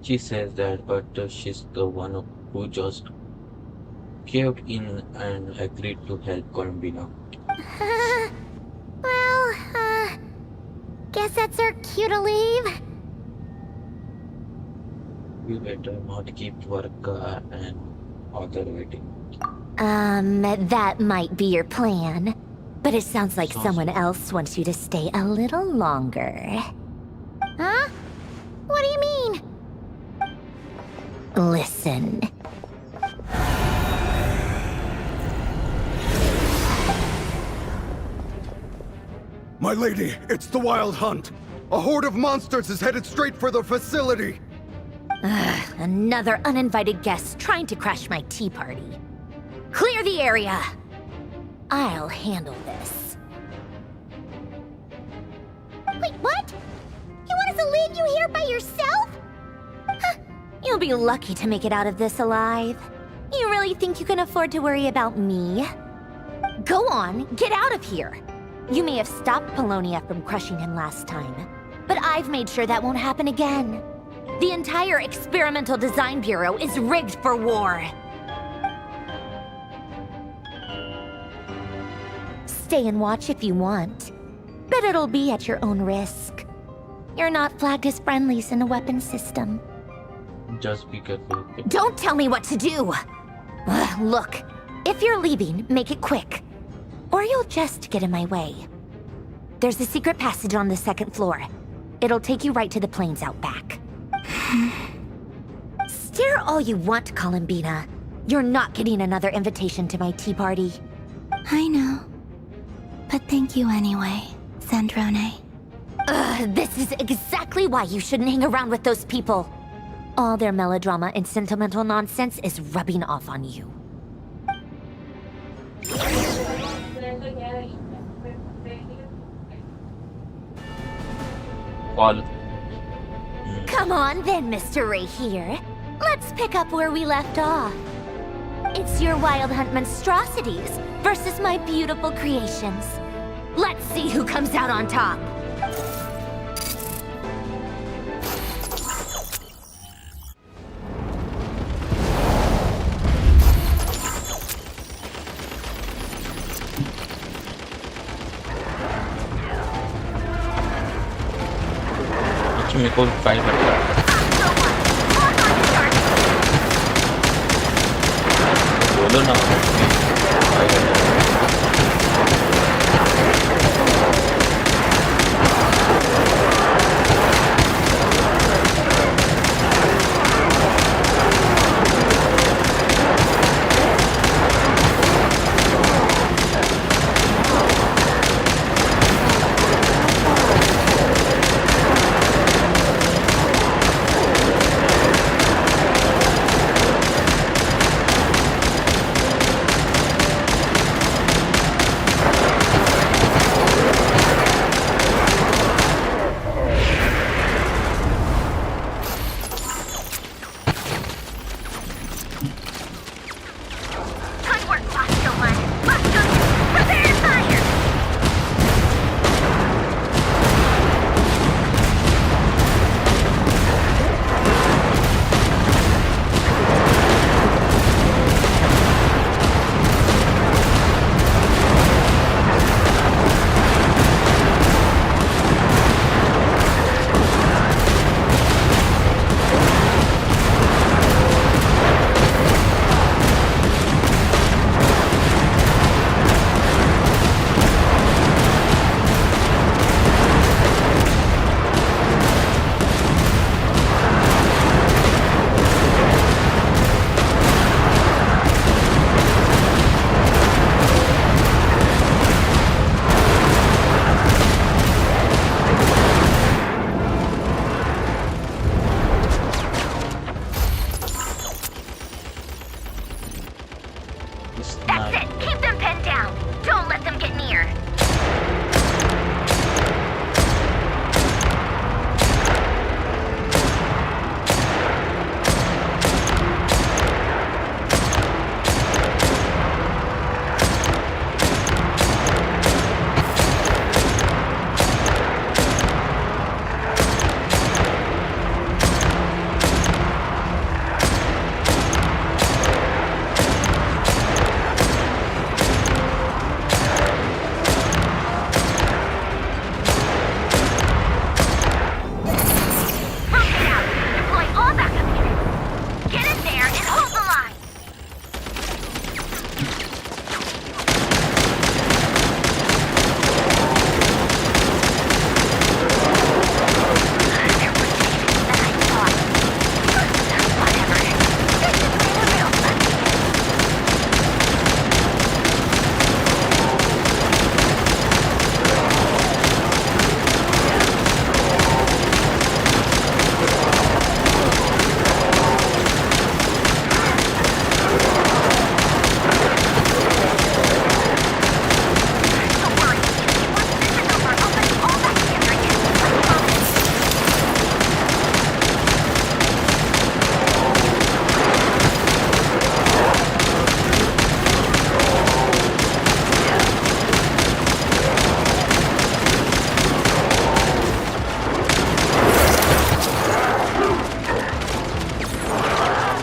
She says that, but she's the one who just caved in and agreed to help Columbina. Guess that's our cue to leave. We better not keep Varka and Arthur waiting. That might be your plan. But it sounds like someone else wants you to stay a little longer. Huh? What do you mean? Listen. My lady, it's the Wild Hunt. A horde of monsters is headed straight for the facility. Another uninvited guest trying to crash my tea party. Clear the area! I'll handle this. Wait, what? You want us to leave you here by yourself? You'll be lucky to make it out of this alive. You really think you can afford to worry about me? Go on, get out of here. You may have stopped Polonia from crushing him last time, but I've made sure that won't happen again. The entire Experimental Design Bureau is rigged for war. Stay and watch if you want, but it'll be at your own risk. You're not flagged as friendlies in the weapons system. Just be careful. Don't tell me what to do! Look, if you're leaving, make it quick. Or you'll just get in my way. There's a secret passage on the 2nd floor. It'll take you right to the plains out back. Stare all you want, Columbina. You're not getting another invitation to my tea party. I know. But thank you anyway, Sandrone. This is exactly why you shouldn't hang around with those people. All their melodrama and sentimental nonsense is rubbing off on you. Fall. Come on then, Mr. Ray here. Let's pick up where we left off. It's your Wild Hunt monstrosities versus my beautiful creations. Let's see who comes out on top. मेरे को file कर रहा है बोलो ना file कर रहा है Good work, Bosco 1. Bosco 2, prepare to fire! That's it! Keep them pinned down! Don't let them get near! Rotate out! Deploy all backup units! Get in there and hold the line! They're retreating than I thought. Whatever. This is where the real fun begins. Don't worry. Once this is over, I'll put you all back together again. I promise.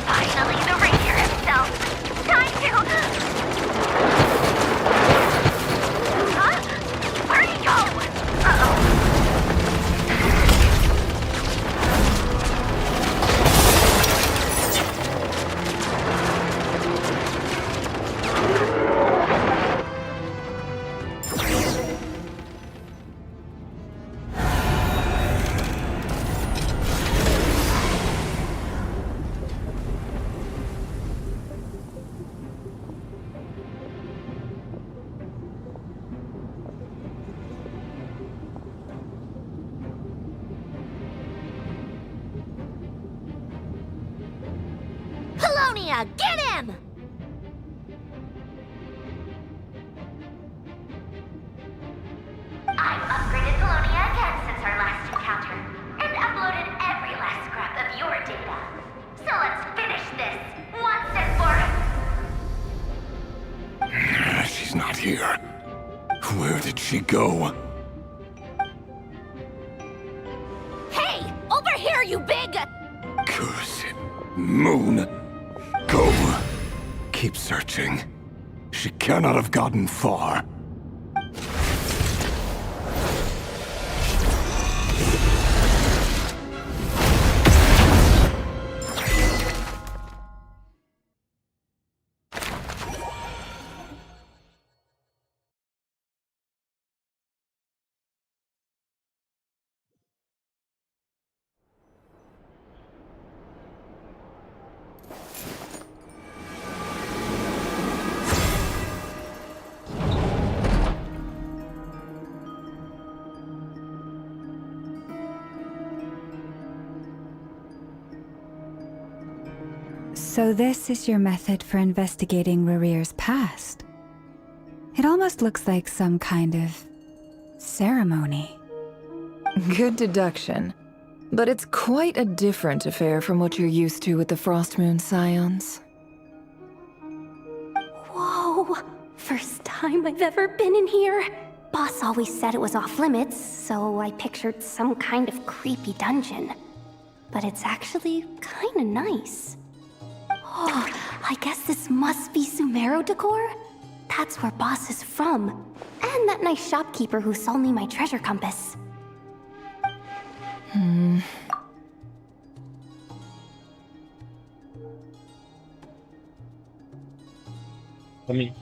Finally, the ranger himself. Time to... Huh? Where'd he go? Uh-oh. Polonia, get him! I've upgraded Polonia again since our last encounter, and uploaded every last scrap of your data. So let's finish this, once and for... She's not here. Where did she go? Hey! Over here, you big... Cursed moon. Go. Keep searching. She cannot have gotten far. So this is your method for investigating Rarir's past. It almost looks like some kind of ceremony. Good deduction. But it's quite a different affair from what you're used to with the Frost Moon Scions. Whoa! First time I've ever been in here. Boss always said it was off limits, so I pictured some kind of creepy dungeon. But it's actually kinda nice. Oh, I guess this must be Sumero decor? That's where Boss is from. And that nice shopkeeper who sold me my treasure compass. Coming.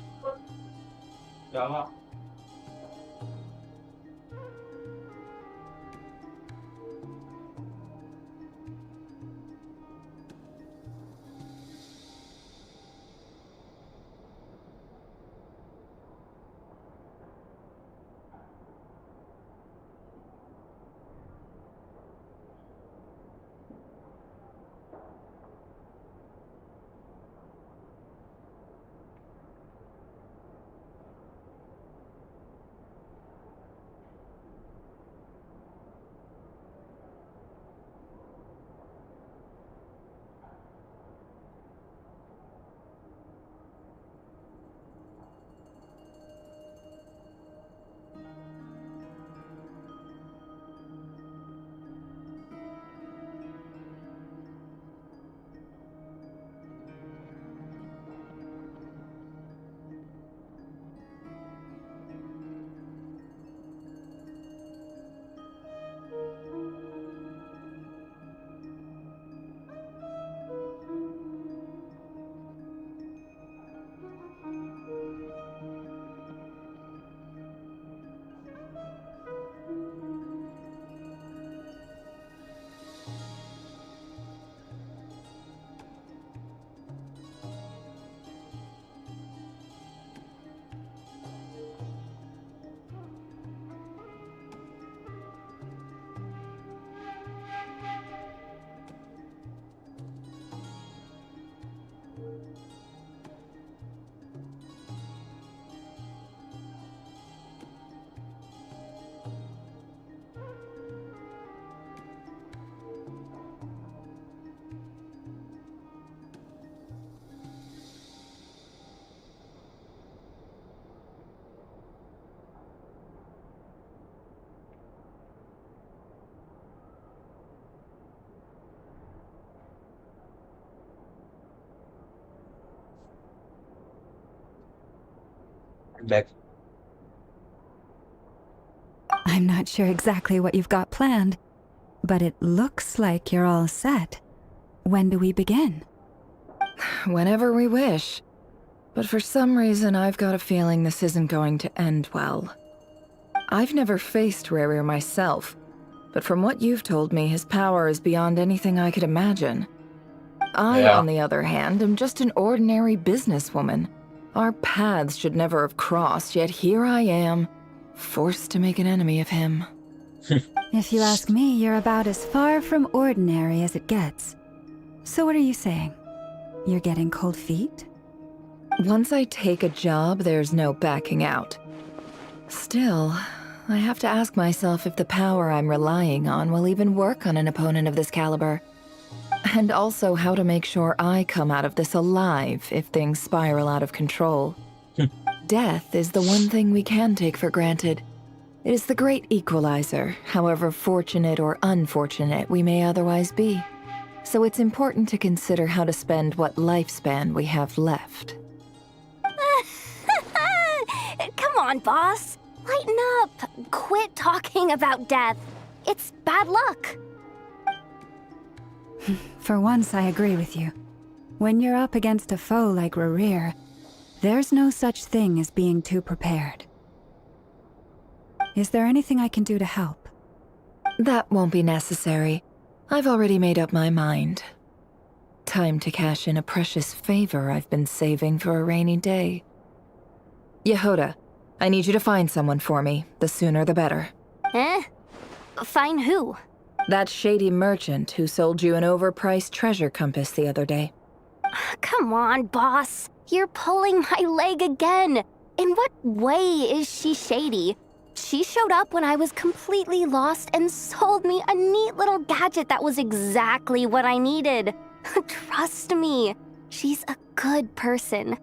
Back. I'm not sure exactly what you've got planned, but it looks like you're all set. When do we begin? Whenever we wish. But for some reason, I've got a feeling this isn't going to end well. I've never faced Rarir myself, but from what you've told me, his power is beyond anything I could imagine. I, on the other hand, am just an ordinary businesswoman. Our paths should never have crossed, yet here I am, forced to make an enemy of him. If you ask me, you're about as far from ordinary as it gets. So what are you saying? You're getting cold feet? Once I take a job, there's no backing out. Still, I have to ask myself if the power I'm relying on will even work on an opponent of this caliber. And also how to make sure I come out of this alive if things spiral out of control. Death is the one thing we can take for granted. It is the great equalizer, however fortunate or unfortunate we may otherwise be. So it's important to consider how to spend what lifespan we have left. Come on, boss. Lighten up. Quit talking about death. It's bad luck. For once, I agree with you. When you're up against a foe like Rarir, there's no such thing as being too prepared. Is there anything I can do to help? That won't be necessary. I've already made up my mind. Time to cash in a precious favor I've been saving for a rainy day. Yehoda, I need you to find someone for me. The sooner the better. Eh? Find who? That shady merchant who sold you an overpriced treasure compass the other day. Come on, boss. You're pulling my leg again. In what way is she shady? She showed up when I was completely lost and sold me a neat little gadget that was exactly what I needed. Trust me, she's a good person.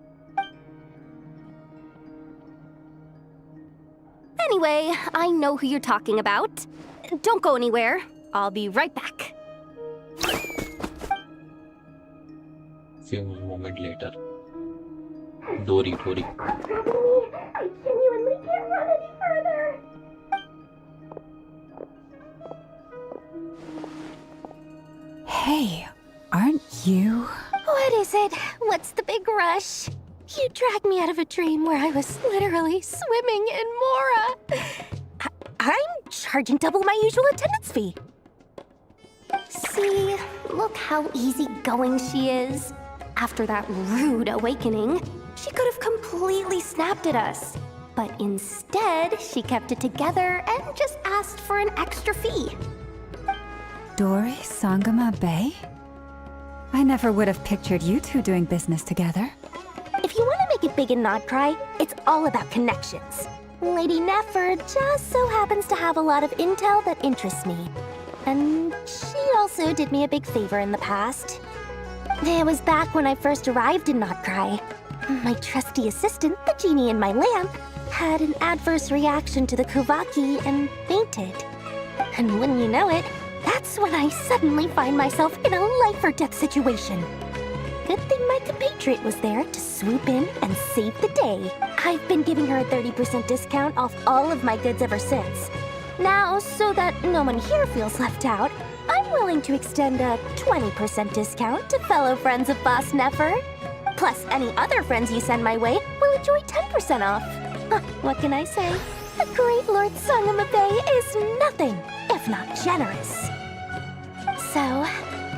Anyway, I know who you're talking about. Don't go anywhere. I'll be right back. Few moments later. Dory. I genuinely can't run any further. Hey, aren't you? What is it? What's the big rush? You dragged me out of a dream where I was literally swimming in Mora. I'm charging double my usual attendance fee. See, look how easygoing she is. After that rude awakening, she could have completely snapped at us. But instead, she kept it together and just asked for an extra fee. Dory Sangama Bay? I never would have pictured you two doing business together. If you want to make it big and not cry, it's all about connections. Lady Nefer just so happens to have a lot of intel that interests me. And she also did me a big favor in the past. It was back when I first arrived in Not Cry. My trusty assistant, the genie in my lamp, had an adverse reaction to the Kuvaki and fainted. And wouldn't you know it, that's when I suddenly find myself in a life-or-death situation. Good thing my compatriot was there to swoop in and save the day. I've been giving her a 30% discount off all of my goods ever since. Now, so that no one here feels left out, I'm willing to extend a 20% discount to fellow friends of Boss Nefer. Plus, any other friends you send my way will enjoy 10% off. What can I say? The great Lord Sangama Bay is nothing if not generous. So,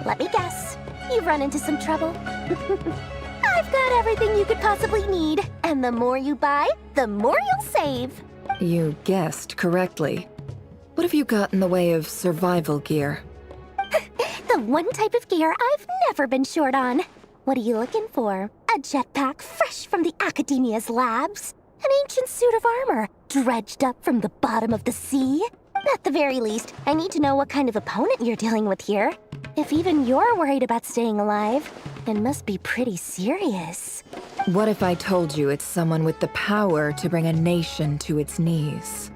let me guess. You've run into some trouble? I've got everything you could possibly need. And the more you buy, the more you'll save. You guessed correctly. What have you got in the way of survival gear? The one type of gear I've never been short on. What are you looking for? A jetpack fresh from the Academia's labs? An ancient suit of armor dredged up from the bottom of the sea? At the very least, I need to know what kind of opponent you're dealing with here. If even you're worried about staying alive, it must be pretty serious. What if I told you it's someone with the power to bring a nation to its knees?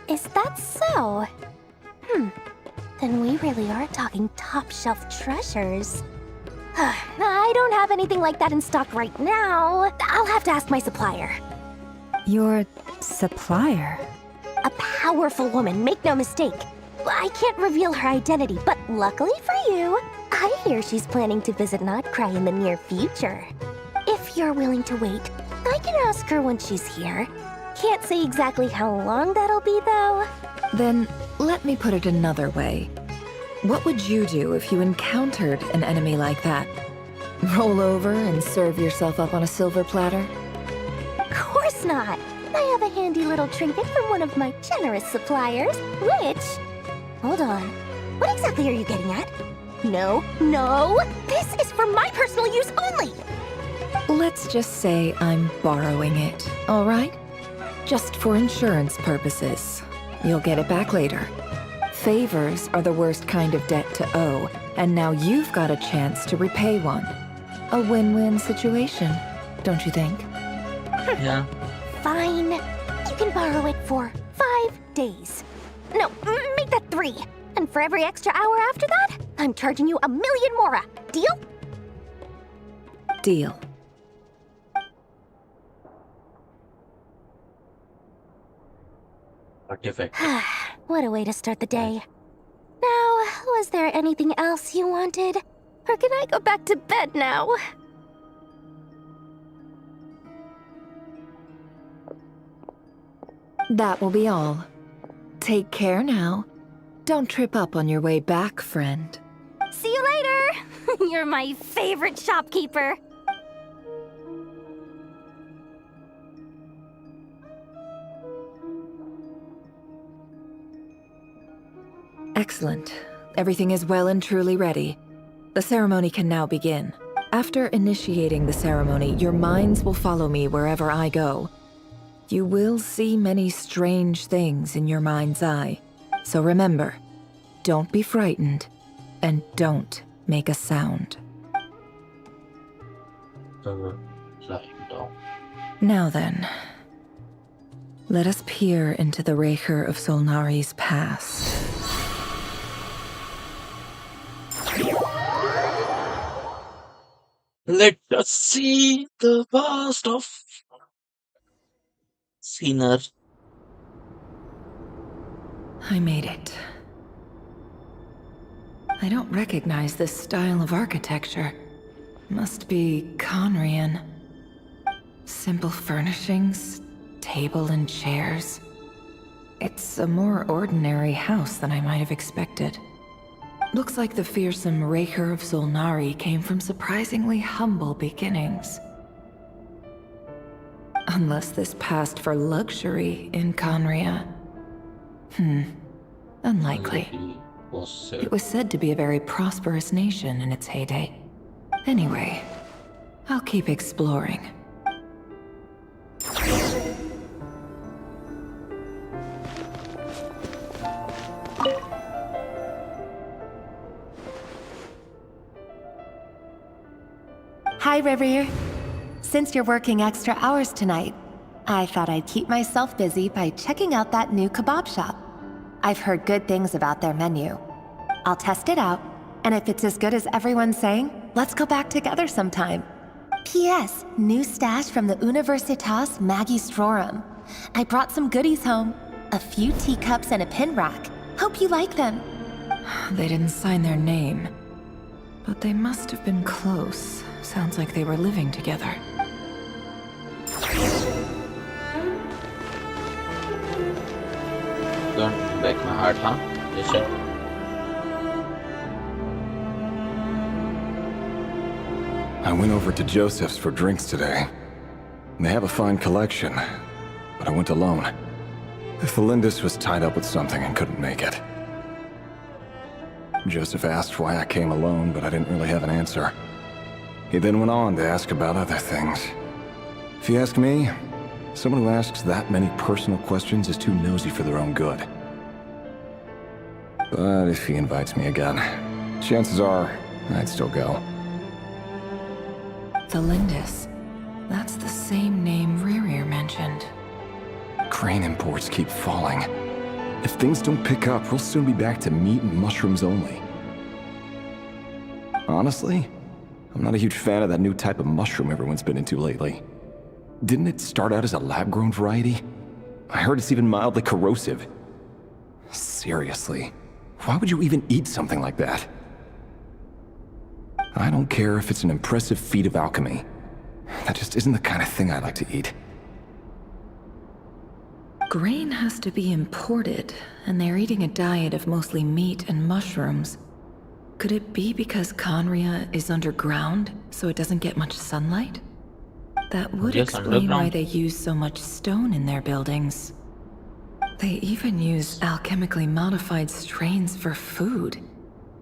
Is that so? Then we really are talking top-shelf treasures. I don't have anything like that in stock right now. I'll have to ask my supplier. Your supplier? A powerful woman, make no mistake. I can't reveal her identity, but luckily for you, I hear she's planning to visit Not Cry in the near future. If you're willing to wait, I can ask her when she's here. Can't say exactly how long that'll be, though. Then, let me put it another way. What would you do if you encountered an enemy like that? Roll over and serve yourself up on a silver platter? Of course not. I have a handy little trinket from one of my generous suppliers, which... Hold on. What exactly are you getting at? No. This is for my personal use only! Let's just say I'm borrowing it, all right? Just for insurance purposes. You'll get it back later. Favors are the worst kind of debt to owe, and now you've got a chance to repay one. A win-win situation, don't you think? Yeah. Fine. You can borrow it for 5 days. No, make that 3. And for every extra hour after that, I'm charging you 1,000,000 mora. Deal? Deal. Artifact. What a way to start the day. Now, was there anything else you wanted? Or can I go back to bed now? That will be all. Take care now. Don't trip up on your way back, friend. See you later! You're my favorite shopkeeper. Excellent. Everything is well and truly ready. The ceremony can now begin. After initiating the ceremony, your minds will follow me wherever I go. You will see many strange things in your mind's eye. So remember, don't be frightened, and don't make a sound. Lying down. Now then, let us peer into the Raker of Solnari's past. Let us see the past of Sinner. I made it. I don't recognize this style of architecture. Must be Conrian. Simple furnishings, table and chairs. It's a more ordinary house than I might have expected. Looks like the fearsome Raker of Solnari came from surprisingly humble beginnings. Unless this passed for luxury in Conria. Unlikely. It was said to be a very prosperous nation in its heyday. Anyway, I'll keep exploring. Hi, Rivier. Since you're working extra hours tonight, I thought I'd keep myself busy by checking out that new kebab shop. I've heard good things about their menu. I'll test it out, and if it's as good as everyone's saying, let's go back together sometime. P.S. New stash from the Universitas Magistrorum. I brought some goodies home. A few teacups and a pin rack. Hope you like them. They didn't sign their name, but they must have been close. Sounds like they were living together. Don't break my heart, huh? Listen. I went over to Joseph's for drinks today. They have a fine collection, but I went alone. Felindus was tied up with something and couldn't make it. Joseph asked why I came alone, but I didn't really have an answer. He then went on to ask about other things. If you ask me, someone who asks that many personal questions is too nosy for their own good. But if he invites me again, chances are I'd still go. Felindus. That's the same name Rerir mentioned. Crane imports keep falling. If things don't pick up, we'll soon be back to meat and mushrooms only. Honestly, I'm not a huge fan of that new type of mushroom everyone's been into lately. Didn't it start out as a lab-grown variety? I heard it's even mildly corrosive. Seriously, why would you even eat something like that? I don't care if it's an impressive feat of alchemy. That just isn't the kind of thing I like to eat. Grain has to be imported, and they're eating a diet of mostly meat and mushrooms. Could it be because Conria is underground, so it doesn't get much sunlight? That would explain why they use so much stone in their buildings. They even use alchemically modified strains for food.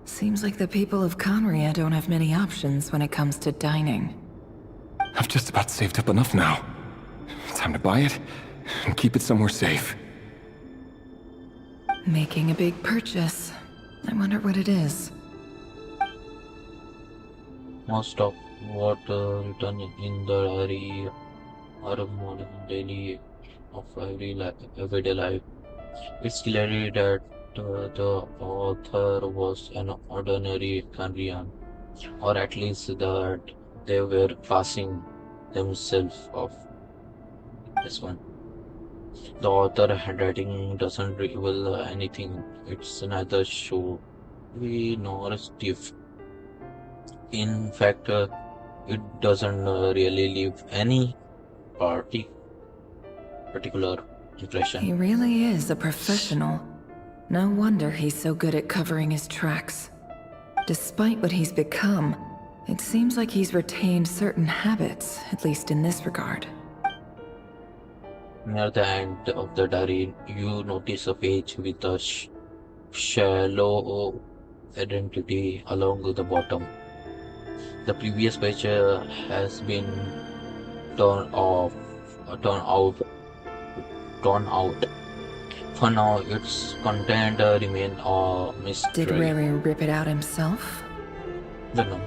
Seems like the people of Conria don't have many options when it comes to dining. I've just about saved up enough now. Time to buy it and keep it somewhere safe. Making a big purchase. I wonder what it is. Most of what written in the diary are modern daily of everyday life. It's clear that the author was an ordinary Kanrian, or at least that they were passing themselves off. This one. The author handwriting doesn't reveal anything. It's neither showy nor stiff. In fact, it doesn't really leave any particular impression. He really is a professional. No wonder he's so good at covering his tracks. Despite what he's become, it seems like he's retained certain habits, at least in this regard. Near the end of the diary, you notice a page with a shallow identity along the bottom. The previous page has been turned off, turned out, torn out. For now, its content remain a Did mystery. Rary rip it out himself? Don't know.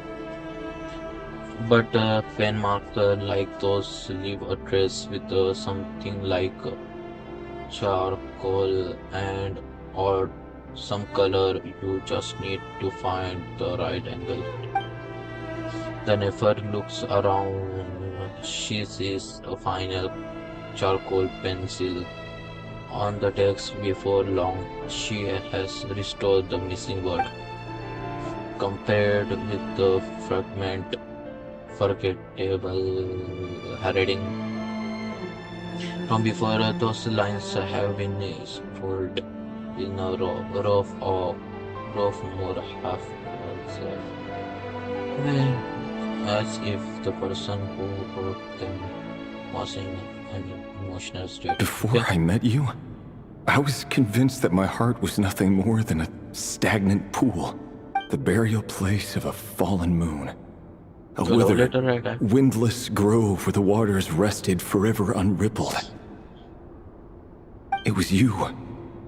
But pen marks like those leave a trace with something like charcoal and or some color. You just need to find the right angle. The Nefer looks around. She sees a final charcoal pencil on the desk. Before long, she has restored the missing word. Compared with the fragment, forgettable heading from before, those lines have been scrolled in a row of more half as if the person who wrote them was in an emotional state. Before I met you, I was convinced that my heart was nothing more than a stagnant pool, the burial place of a fallen moon. A So love withered, letter, right? windless grove where the waters rested forever unrippled. It was you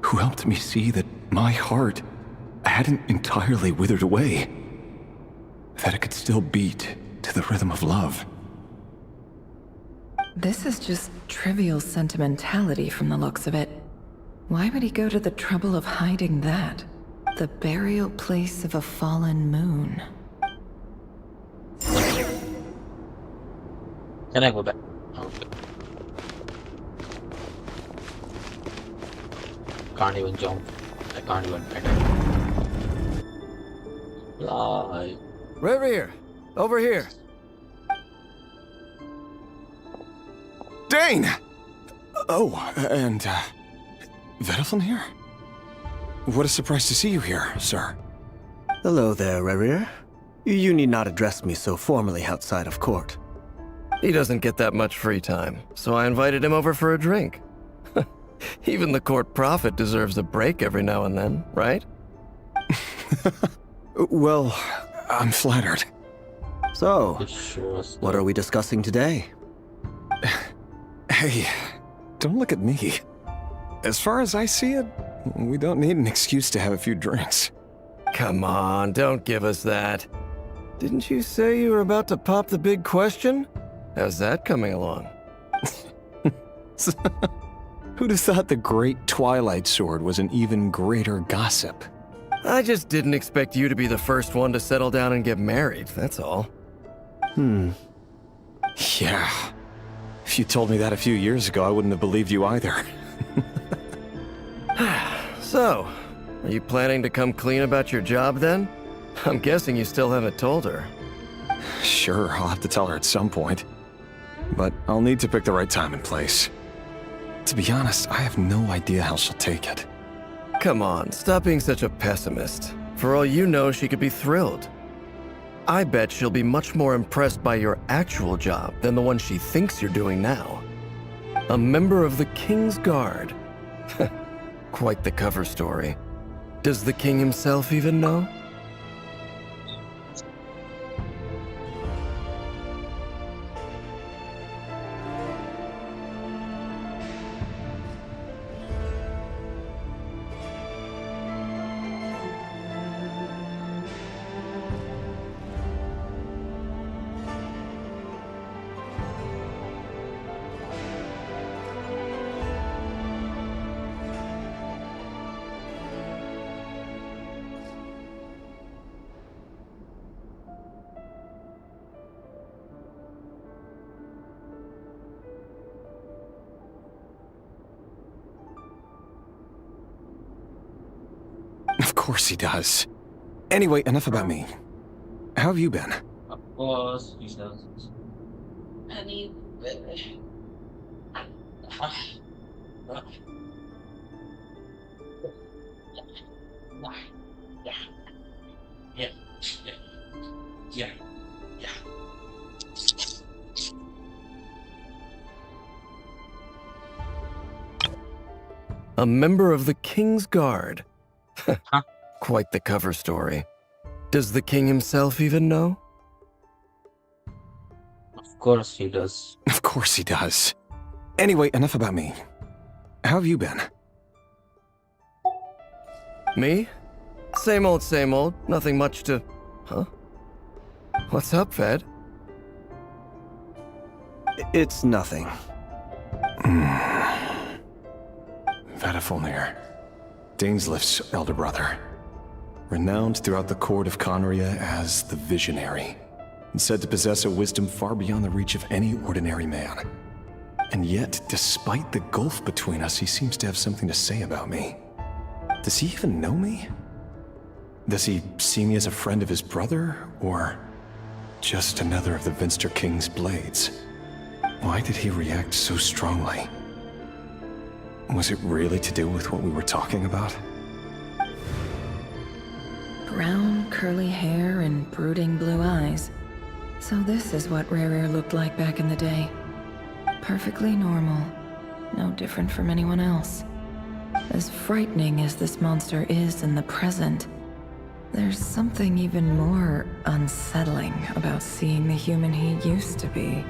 who helped me see that my heart hadn't entirely withered away, that it could still beat to the rhythm of love. This is just trivial sentimentality from the looks of it. Why would he go to the trouble of hiding that? The burial place of a fallen moon. Can I go back? Okay. Can't even jump. I can't even attack. Fly. Reverie, over here. Dane! Oh, and, Vedaflin here? What a surprise to see you here, sir. Hello there, Reverie. You need not address me so formally outside of court. He doesn't get that much free time, so I invited him over for a drink. Even the court prophet deserves a break every now and then, right? Well, I'm flattered. So, what are we discussing today? Hey, don't look at me. As far as I see it, we don't need an excuse to have a few drinks. Come on, don't give us that. Didn't you say you were about to pop the big question? How's that coming along? Who'd have thought the great Twilight Sword was an even greater gossip? I just didn't expect you to be the first one to settle down and get married, that's all. Yeah. If you told me that a few years ago, I wouldn't have believed you either. So, are you planning to come clean about your job then? I'm guessing you still haven't told her. Sure, I'll have to tell her at some point. But I'll need to pick the right time and place. To be honest, I have no idea how she'll take it. Come on, stop being such a pessimist. For all you know, she could be thrilled. I bet she'll be much more impressed by your actual job than the one she thinks you're doing now. A member of the King's Guard. Quite the cover story. Does the king himself even know? Of course he does. Anyway, enough about me. How have you been? Of course, he does. Any. Yeah. Yeah. Yeah. A member of the King's Guard. Quite the cover story. Does the king himself even know? course he does. Of course he does. Anyway, enough about me. How have you been? Me? Same old, same old. Nothing much to... Huh? What's up, Ved? It's nothing. Vadifulnir, Daneslif's elder brother. Renowned throughout the court of Conria as the Visionary, and said to possess a wisdom far beyond the reach of any ordinary man. And yet, despite the gulf between us, he seems to have something to say about me. Does he even know me? Does he see me as a friend of his brother, or just another of the Vinster King's blades? Why did he react so strongly? Was it really to do with what we were talking about? Brown, curly hair and brooding blue eyes. So this is what Rare looked like back in the day. Perfectly normal. No different from anyone else. As frightening as this monster is in the present, there's something even more unsettling about seeing the human he used to be.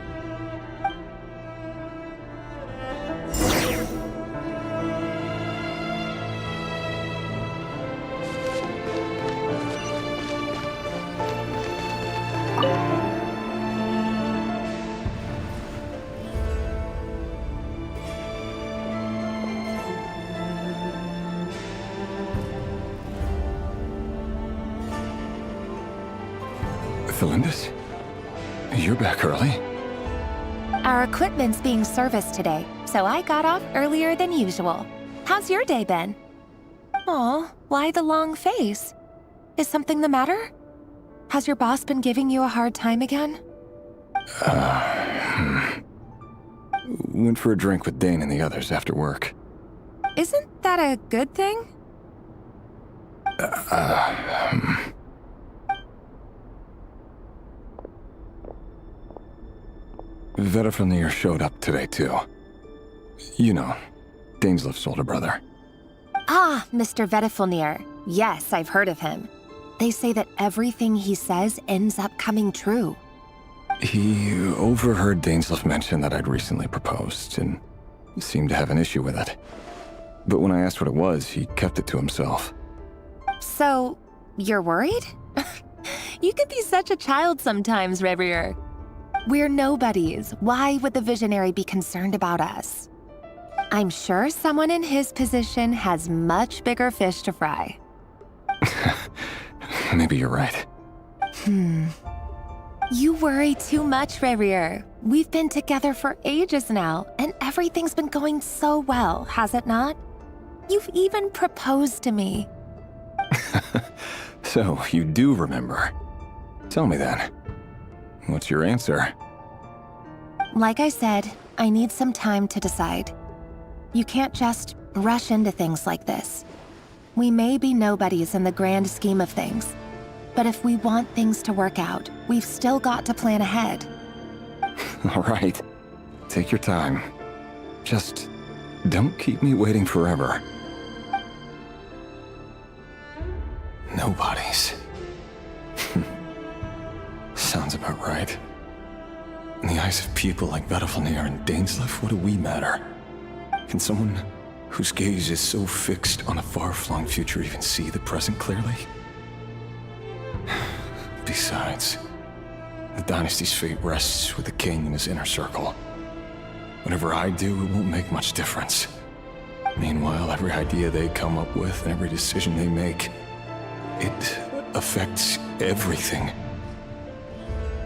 Felindis? You're back early? Our equipment's being serviced today, so I got off earlier than usual. How's your day been? Aw, why the long face? Is something the matter? Has your boss been giving you a hard time again? Went for a drink with Dane and the others after work. Isn't that a good thing? Vedifulnir showed up today, too. You know, Daneslif's older brother. Ah, Mr. Vedifulnir. Yes, I've heard of him. They say that everything he says ends up coming true. He overheard Daneslif mention that I'd recently proposed, and seemed to have an issue with it. But when I asked what it was, he kept it to himself. So, you're worried? You could be such a child sometimes, Revier. We're nobodies. Why would the Visionary be concerned about us? I'm sure someone in his position has much bigger fish to fry. Maybe you're right. You worry too much, Revier. We've been together for ages now, and everything's been going so well, has it not? You've even proposed to me. So, you do remember. Tell me then. What's your answer? Like I said, I need some time to decide. You can't just rush into things like this. We may be nobodies in the grand scheme of things, but if we want things to work out, we've still got to plan ahead. All right. Take your time. Just don't keep me waiting forever. Nobodies. Sounds about right. In the eyes of people like Vedifulnir and Daneslif, what do we matter? Can someone whose gaze is so fixed on a far-flung future even see the present clearly? Besides, the dynasty's fate rests with the king and his inner circle. Whatever I do, it won't make much difference. Meanwhile, every idea they come up with and every decision they make, it affects everything.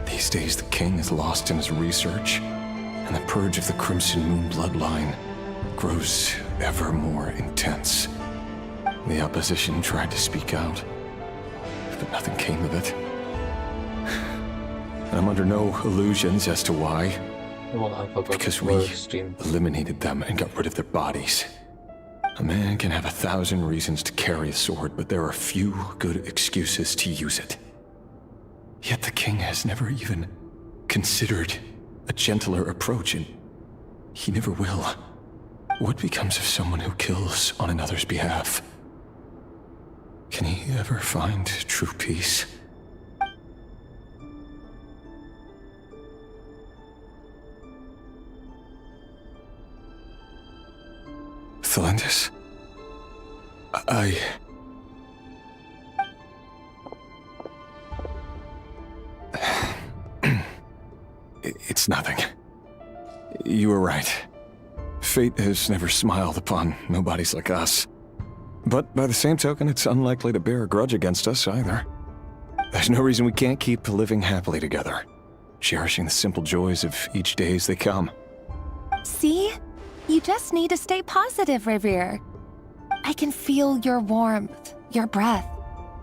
These days, the king is lost in his research, and the purge of the Crimson Moon bloodline grows ever more intense. The opposition tried to speak out, but nothing came of it. I'm under no illusions as to why. Oh, I forgot Because the we first stream. eliminated them and got rid of their bodies. A man can have 1,000 reasons to carry a sword, but there are few good excuses to use it. Yet the king has never even considered a gentler approach, and he never will. What becomes of someone who kills on another's behalf? Can he ever find true peace? Thelindis? I... It's nothing. You were right. Fate has never smiled upon nobodies like us. But by the same token, it's unlikely to bear a grudge against us either. There's no reason we can't keep living happily together, cherishing the simple joys of each day as they come. See? You just need to stay positive, Revere. I can feel your warmth, your breath.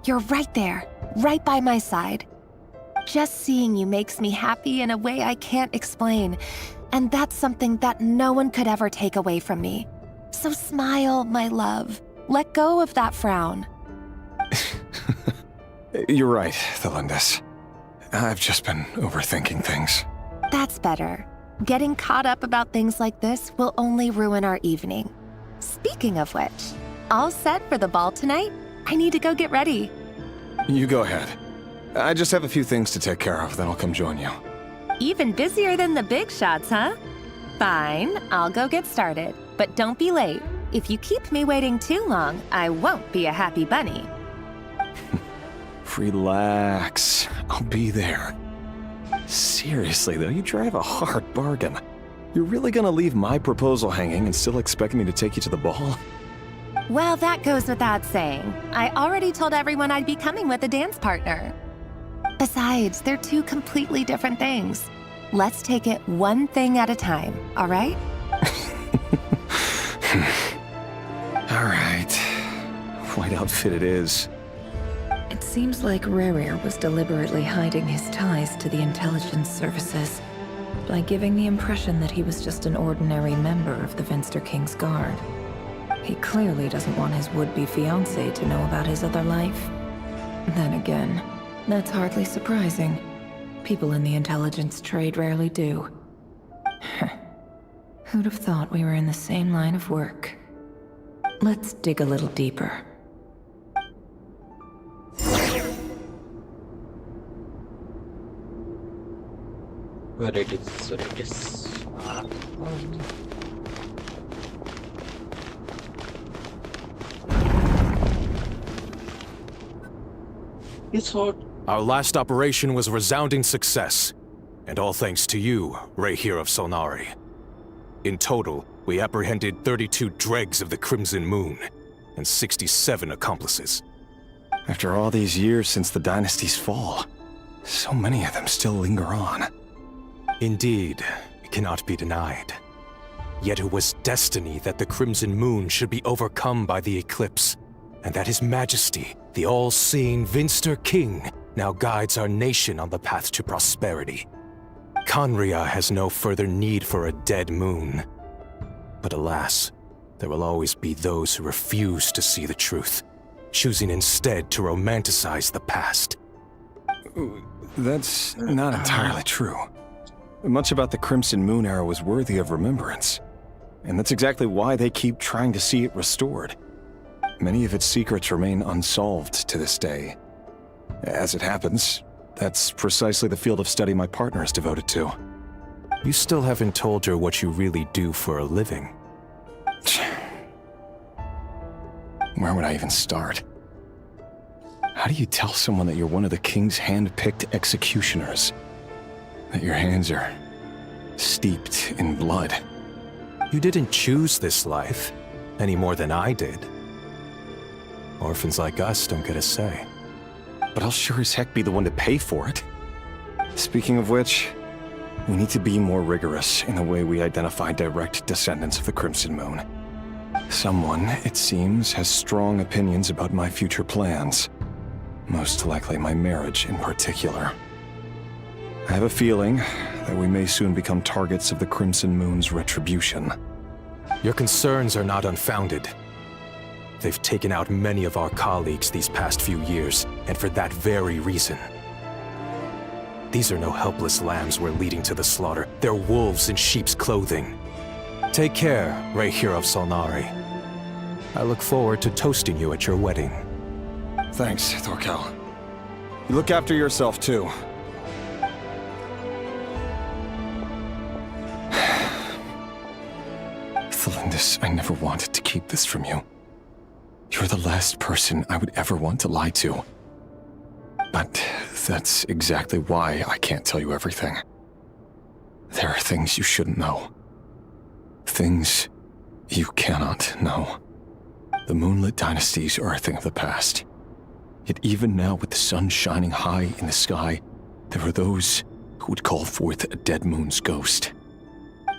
You're right there, right by my side. Just seeing you makes me happy in a way I can't explain, and that's something that no one could ever take away from me. So smile, my love. Let go of that frown. You're right, Thelindis. I've just been overthinking things. That's better. Getting caught up about things like this will only ruin our evening. Speaking of which, all set for the ball tonight? I need to go get ready. You go ahead. I just have a few things to take care of, then I'll come join you. Even busier than the big shots, huh? Fine, I'll go get started. But don't be late. If you keep me waiting too long, I won't be a happy bunny. Relax. I'll be there. Seriously, though, you drive a hard bargain. You're really gonna leave my proposal hanging and still expect me to take you to the ball? Well, that goes without saying. I already told everyone I'd be coming with a dance partner. Besides, they're two completely different things. Let's take it one thing at a time, all right? All right. White outfit it is. It seems like Rerir was deliberately hiding his ties to the intelligence services by giving the impression that he was just an ordinary member of the Venster King's Guard. He clearly doesn't want his would-be fiancée to know about his other life. Then again, that's hardly surprising. People in the intelligence trade rarely do. Who'd have thought we were in the same line of work? Let's dig a little deeper. Where it is, where it is. It's hot. Our last operation was a resounding success, and all thanks to you, Rehir of Solnari. In total, we apprehended 32 dregs of the Crimson Moon, and 67 accomplices. After all these years since the dynasty's fall, so many of them still linger on. Indeed, it cannot be denied. Yet it was destiny that the Crimson Moon should be overcome by the eclipse, and that His Majesty, the all-seeing Venster King, now guides our nation on the path to prosperity. Conria has no further need for a dead moon. But alas, there will always be those who refuse to see the truth, choosing instead to romanticize the past. That's not entirely true. Much about the Crimson Moon era was worthy of remembrance, and that's exactly why they keep trying to see it restored. Many of its secrets remain unsolved to this day. As it happens, that's precisely the field of study my partner is devoted to. You still haven't told her what you really do for a living. Where would I even start? How do you tell someone that you're one of the king's hand-picked executioners? That your hands are steeped in blood? You didn't choose this life, any more than I did. Orphans like us don't get a say. But I'll sure as heck be the one to pay for it. Speaking of which, we need to be more rigorous in the way we identify direct descendants of the Crimson Moon. Someone, it seems, has strong opinions about my future plans. Most likely my marriage in particular. I have a feeling that we may soon become targets of the Crimson Moon's retribution. Your concerns are not unfounded. They've taken out many of our colleagues these past few years, and for that very reason. These are no helpless lambs we're leading to the slaughter. They're wolves in sheep's clothing. Take care, Rehir of Solnari. I look forward to toasting you at your wedding. Thanks, Thorkel. You look after yourself, too. Thelindis, I never wanted to keep keep this from you. You're the last person I would ever want to lie to. But that's exactly why I can't tell you everything. There are things you shouldn't know. Things you cannot know. The moonlit dynasties are a thing of the past. Yet even now, with the sun shining high in the sky, there are those who would call forth a dead moon's ghost.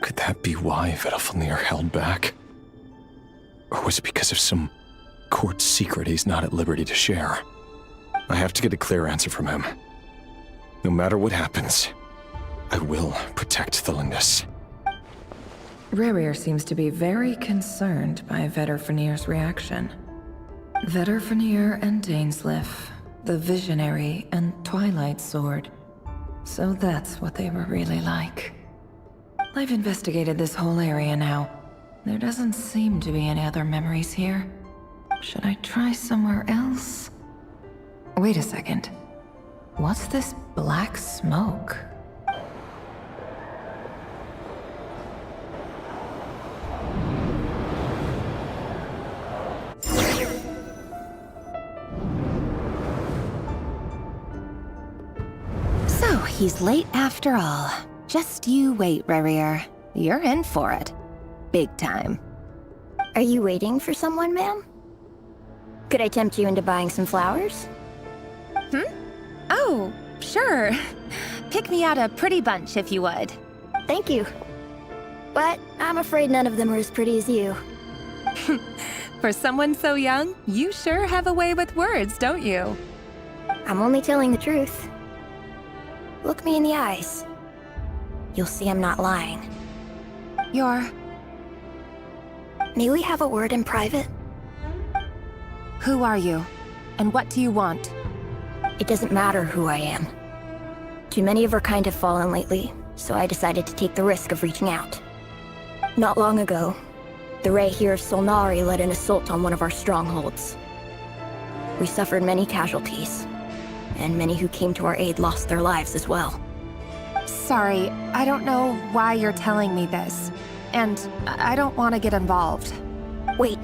Could that be why Vedalfnir held back? Or was it because of some court secret he's not at liberty to share? I have to get a clear answer from him. No matter what happens, I will protect the Lindis. Rerir seems to be very concerned by Vedalfnir's reaction. Vedalfnir and Dainsleif, the Visionary and Twilight Sword. So that's what they were really like. I've investigated this whole area now. There doesn't seem to be any other memories here. Should I try somewhere else? Wait a second. What's this black smoke? So, he's late after all. Just you wait, Rerir. You're in for it. Big time. Are you waiting for someone, ma'am? Could I tempt you into buying some flowers? Oh, sure. Pick me out a pretty bunch if you would. Thank you. But I'm afraid none of them are as pretty as you. For someone so young, you sure have a way with words, don't you? I'm only telling the truth. Look me in the eyes. You'll see I'm not lying. You're... May we have a word in private? Who are you? And what do you want? It doesn't matter who I am. Too many of our kind have fallen lately, so I decided to take the risk of reaching out. Not long ago, the Rehir of Solnari led an assault on one of our strongholds. We suffered many casualties, and many who came to our aid lost their lives as well. Sorry, I don't know why you're telling me this. And I don't want to get involved. Wait,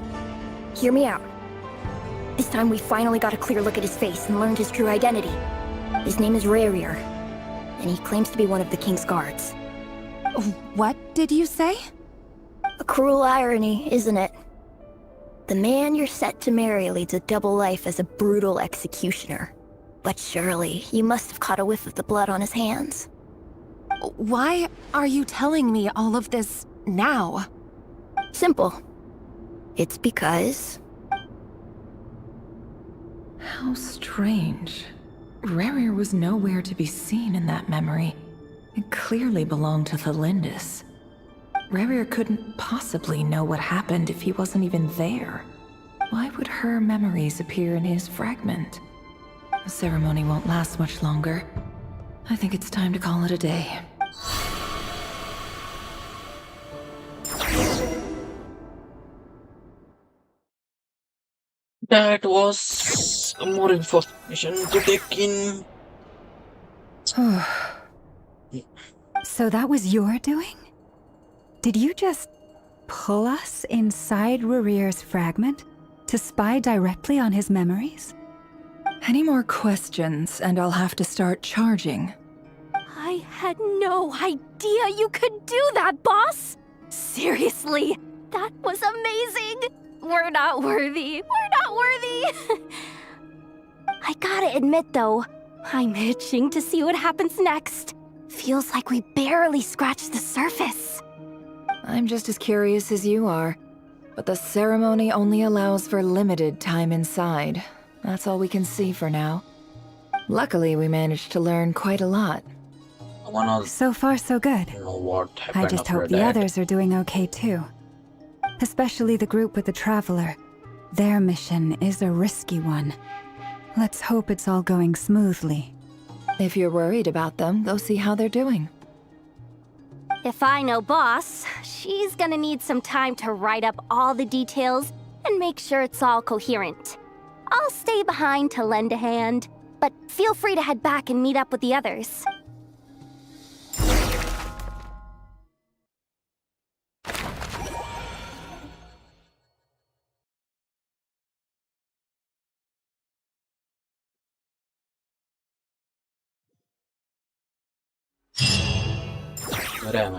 hear me out. This time we finally got a clear look at his face and learned his true identity. His name is Rerir, and he claims to be one of the King's guards. What did you say? A cruel irony, isn't it? The man you're set to marry leads a double life as a brutal executioner. But surely, you must have caught a whiff of the blood on his hands. Why are you telling me all of this now? Simple. It's because... How strange. Rerir was nowhere to be seen in that memory. It clearly belonged to the Lindis. Rerir couldn't possibly know what happened if he wasn't even there. Why would her memories appear in his fragment? The ceremony won't last much longer. I think it's time to call it a day. That was more information to take in. So that was your doing? Did you just pull us inside Rerir's fragment to spy directly on his memories? Any more questions, and I'll have to start charging. I had no idea you could do that, boss! Seriously, that was amazing! We're not worthy. We're not worthy! I gotta admit, though, I'm itching to see what happens next. Feels like we barely scratched the surface. I'm just as curious as you are, but the ceremony only allows for limited time inside. That's all we can see for now. Luckily, we managed to learn quite a lot. So far, so good. What happened I just after hope the that. others are doing okay too. Especially the group with the Traveler. Their mission is a risky one. Let's hope it's all going smoothly. If you're worried about them, go see how they're doing. If I know boss, she's gonna need some time to write up all the details and make sure it's all coherent. I'll stay behind to lend a hand, but feel free to head back and meet up with the others. Where am I?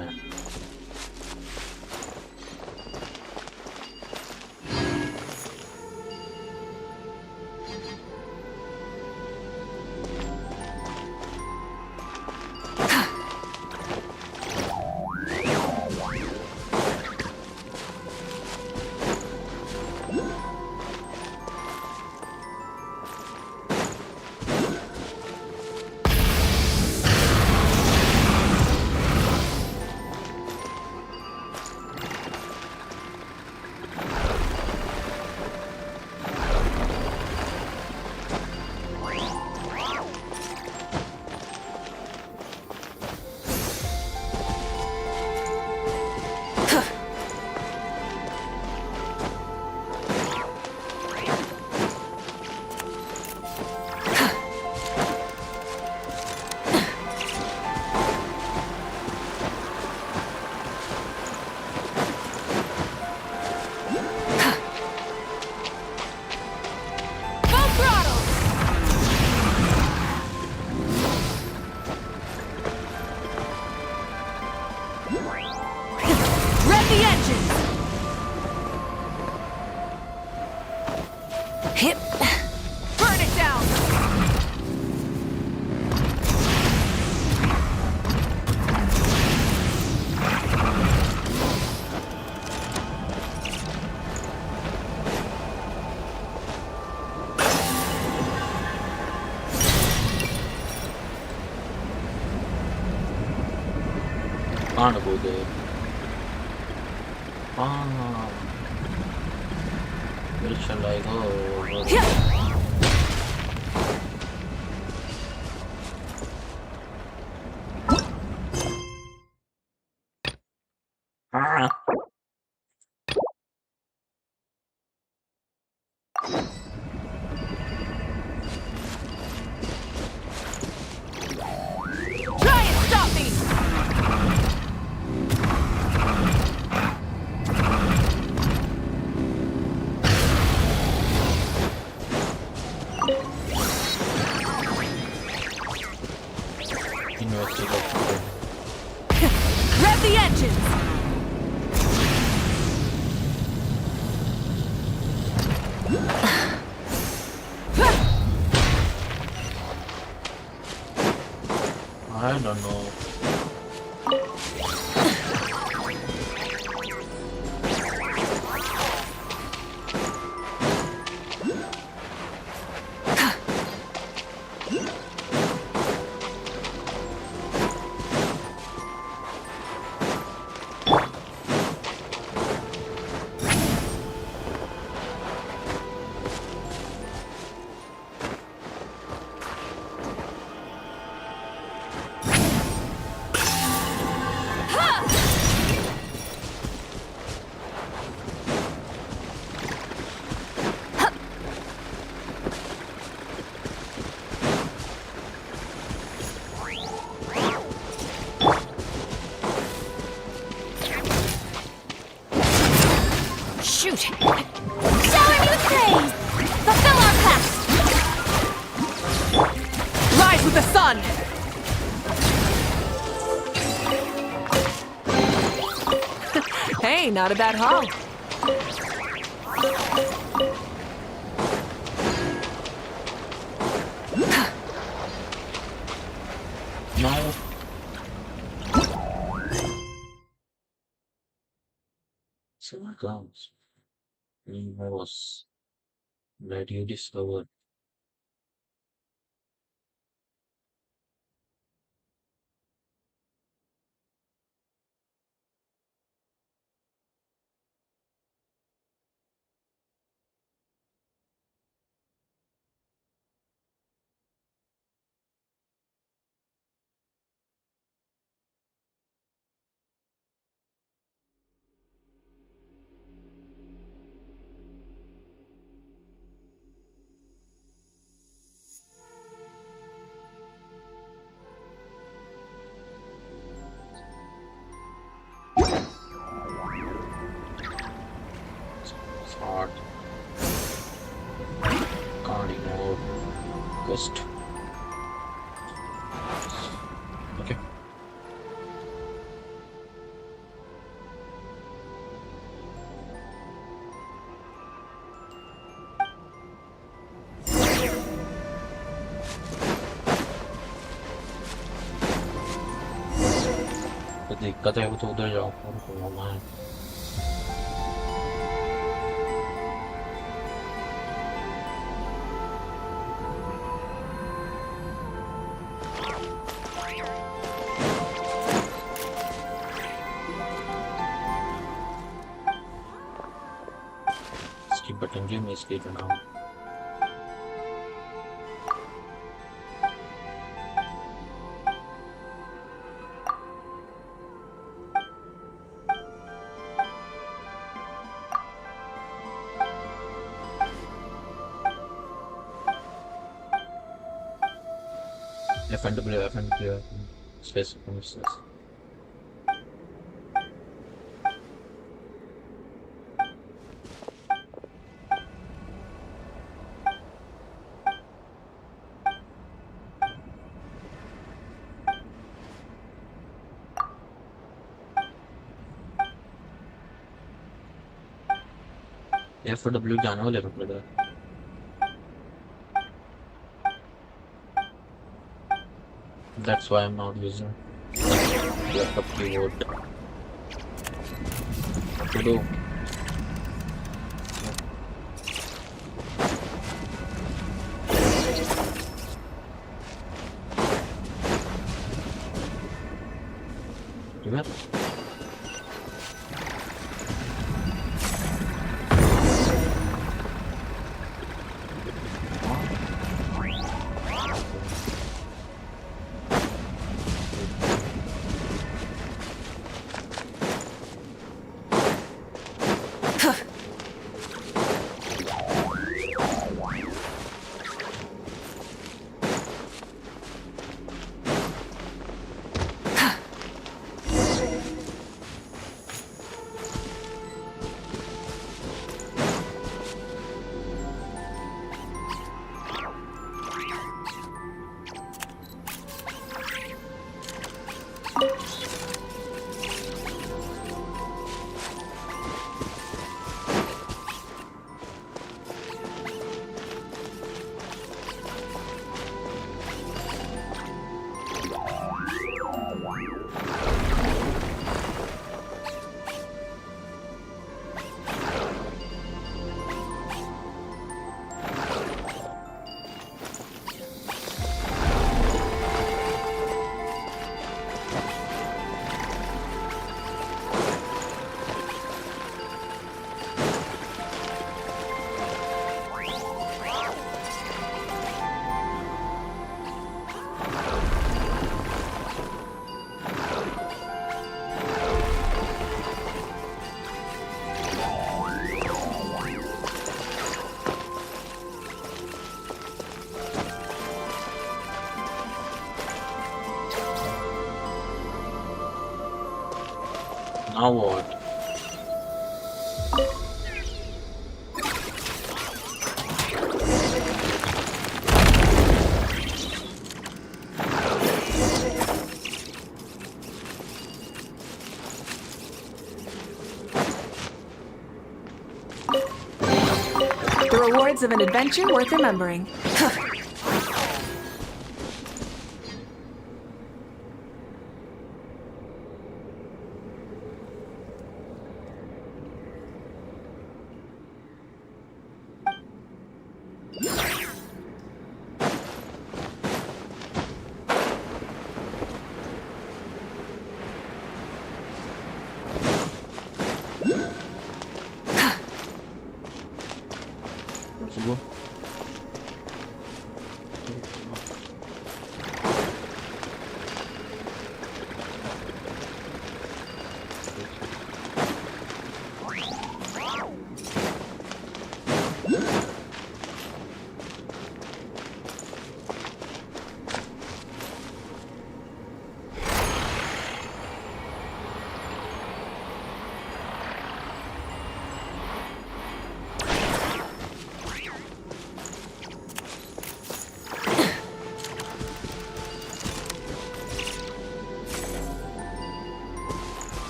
Can't go there. Ah, where shall I go? Ah. Try and stop me! Rev the engines! I don't know. Shoot! Shower me with praise! Fulfill our past! Rise with the sun! Hey, not a bad haul. No. So it comes. I was that you discovered. It's hard. Can't ignore. Just okay. दिक्कत है वो तो उधर जाओ और घूमना है। इसकी बटन जो मैं इसके बनाऊं। F&W, space references. F&W जाना हो लेफ्ट में That's why I'm not using laptop keyboard. What to do? Do it. Now what? The rewards of an adventure worth remembering.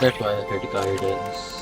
That's why I had guidance.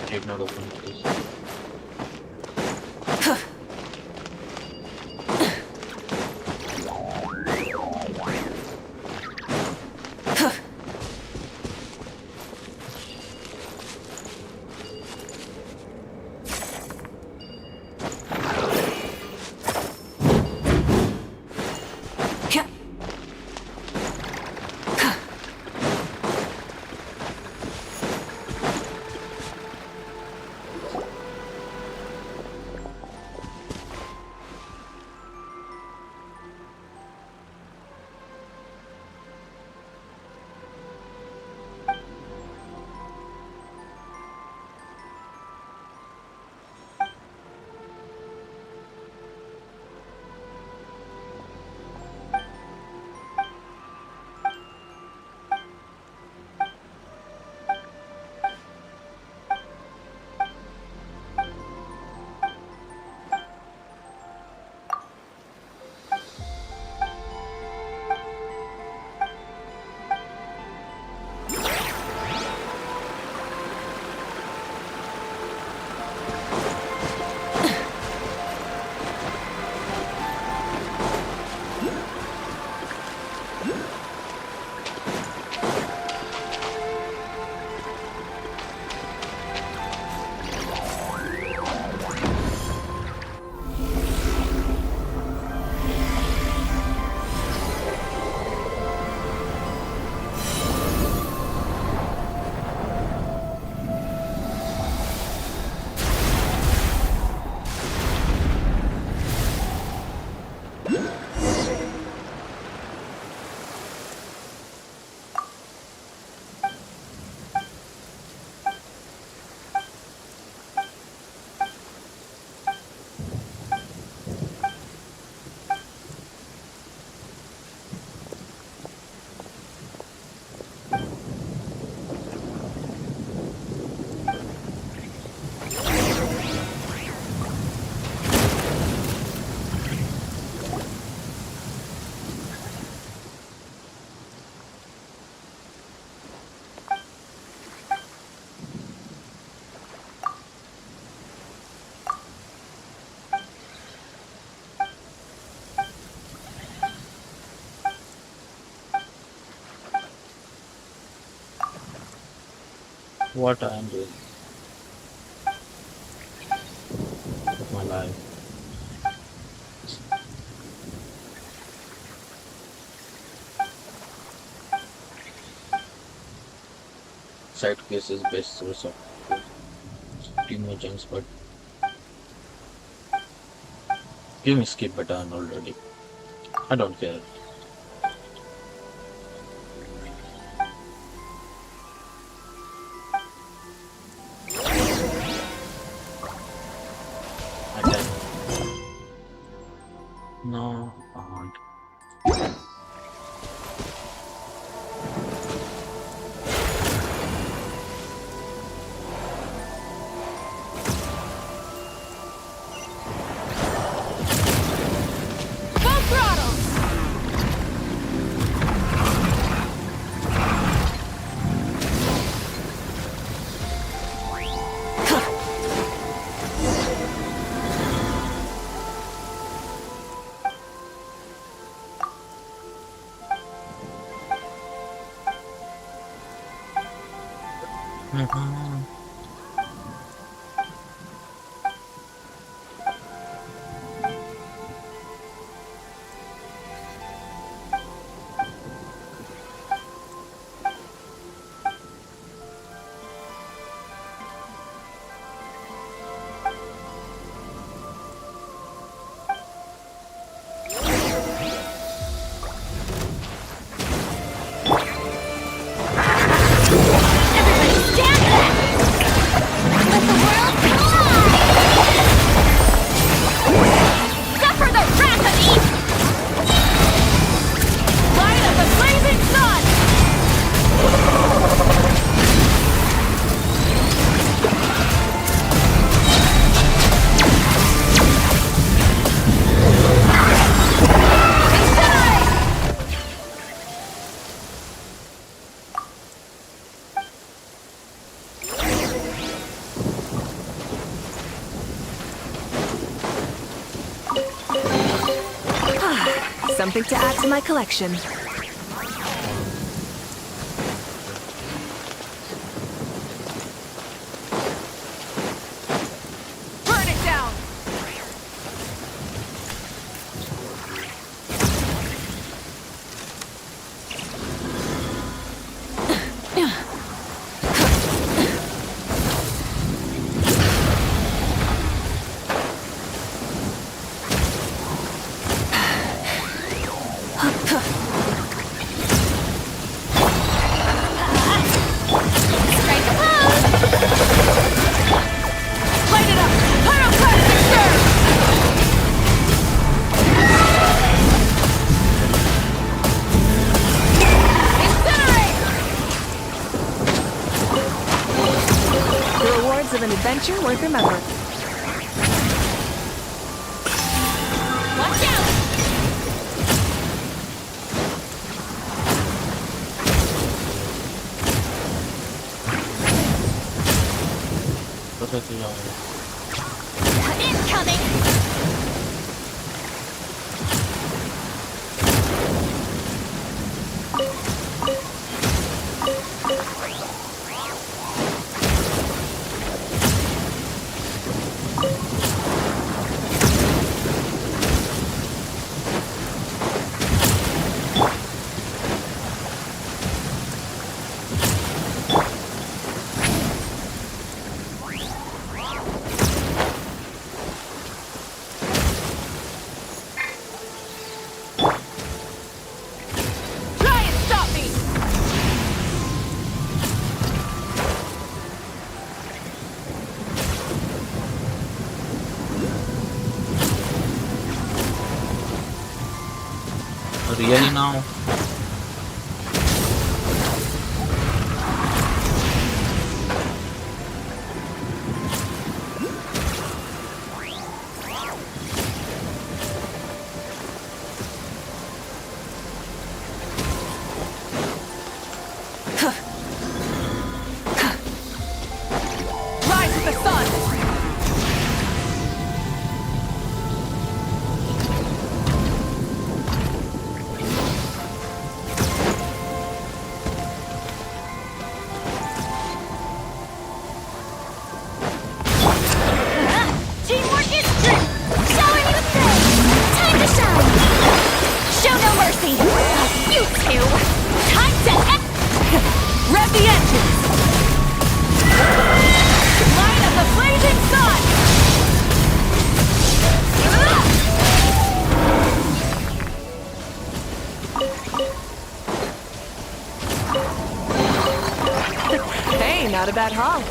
Did not open this. What I am doing with my life. Side case is best source of teenagers, but give me skip button already. I don't care. I can. No, I can't. Full throttle! Mm. Suffer the wrath of Eve! Light of the blazing sun! Something to add to my collection. Burn it down! Strike a pose! Light it up! Pyroclastic stir! Incinerate! The rewards of an adventure worth remembering. Watch out! Incoming! Try and stop me! Really now? Rise with the sun! Teamwork is strength! Shower me with praise! Time to shine! Show no mercy! You two! Time to rev the engines! Light of the blazing sun! Hey, not a bad haul.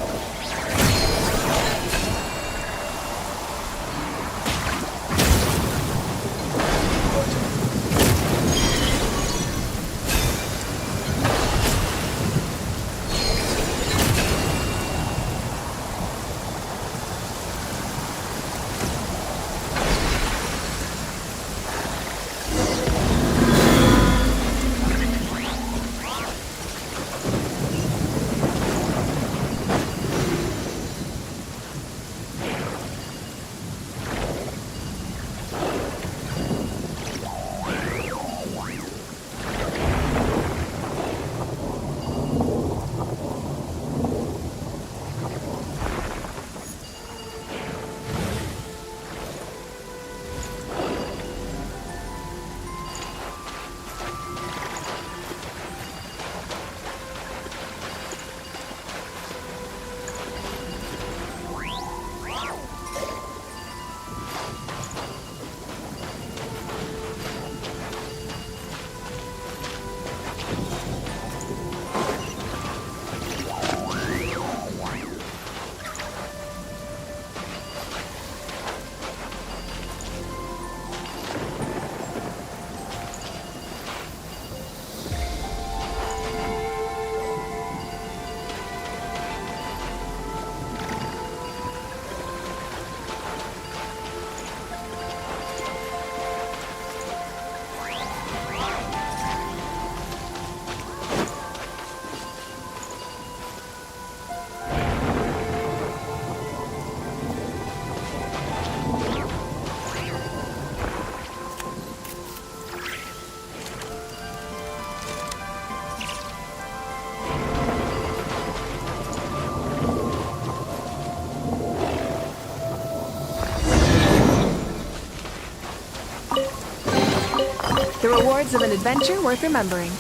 The rewards of an adventure worth remembering.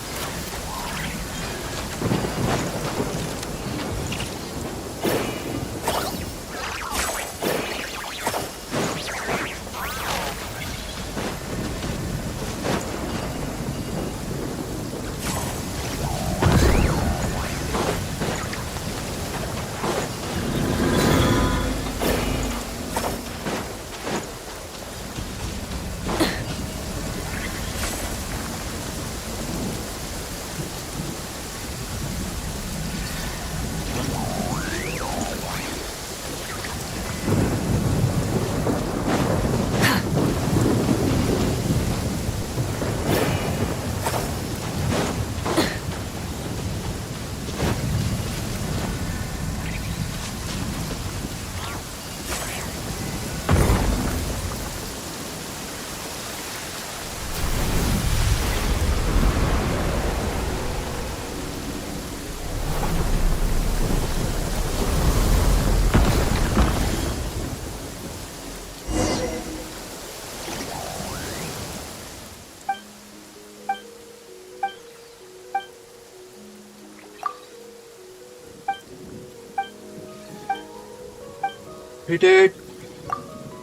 Completed!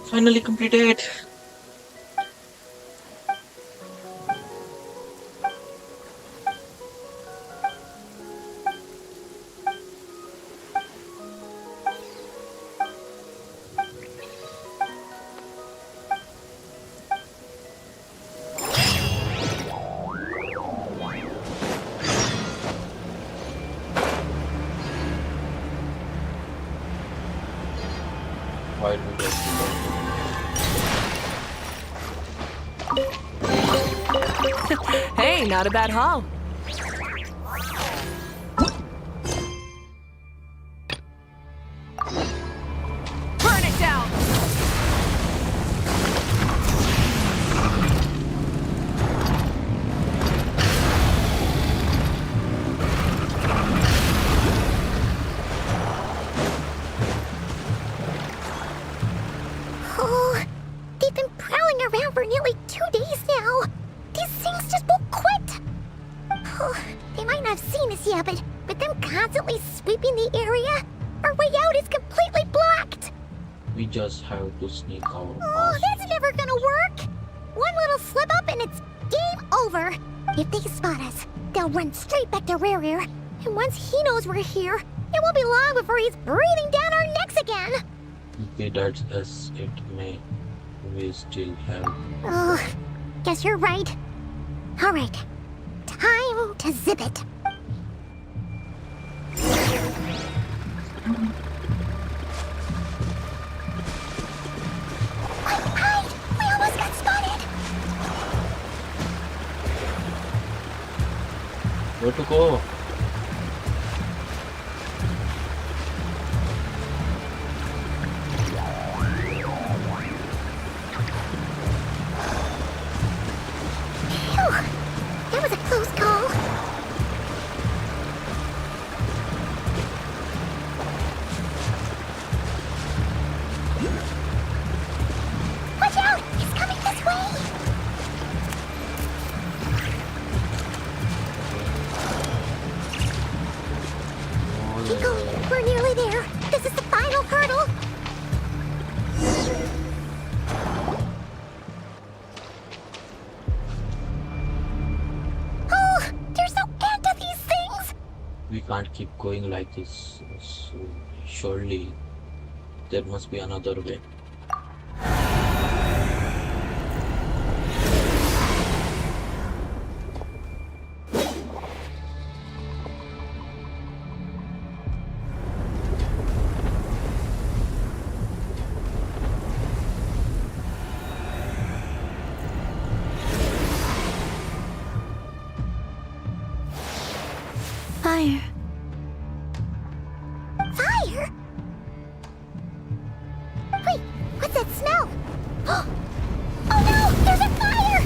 Finally completed! Why do we get Hey, not a bad haul. Burn it down! Oh, they've been prowling around for nearly 2 days now. These things just won't quit. Oh, they might not have seen us yet, but with them constantly sweeping the area, our way out is completely blocked. We just have to sneak our Oh, past. that's never gonna work. One little slip up and it's game over. If they spot us, they'll run straight back to Rare. And once he knows we're here, it won't be long before he's breathing down our necks again. Be that as it may, we still have. Oh, guess you're right. All right, time to zip it. Hide! We almost got spotted. Where to go? Phew, that was a close call. Watch out! He's coming this way! Keep going. We're nearly there. This is the final hurdle. Oh, there's no end to these things. We can't keep going like this. So surely there must be another way. Fire. Fire? Wait, what's that smell? Oh no, there's a fire!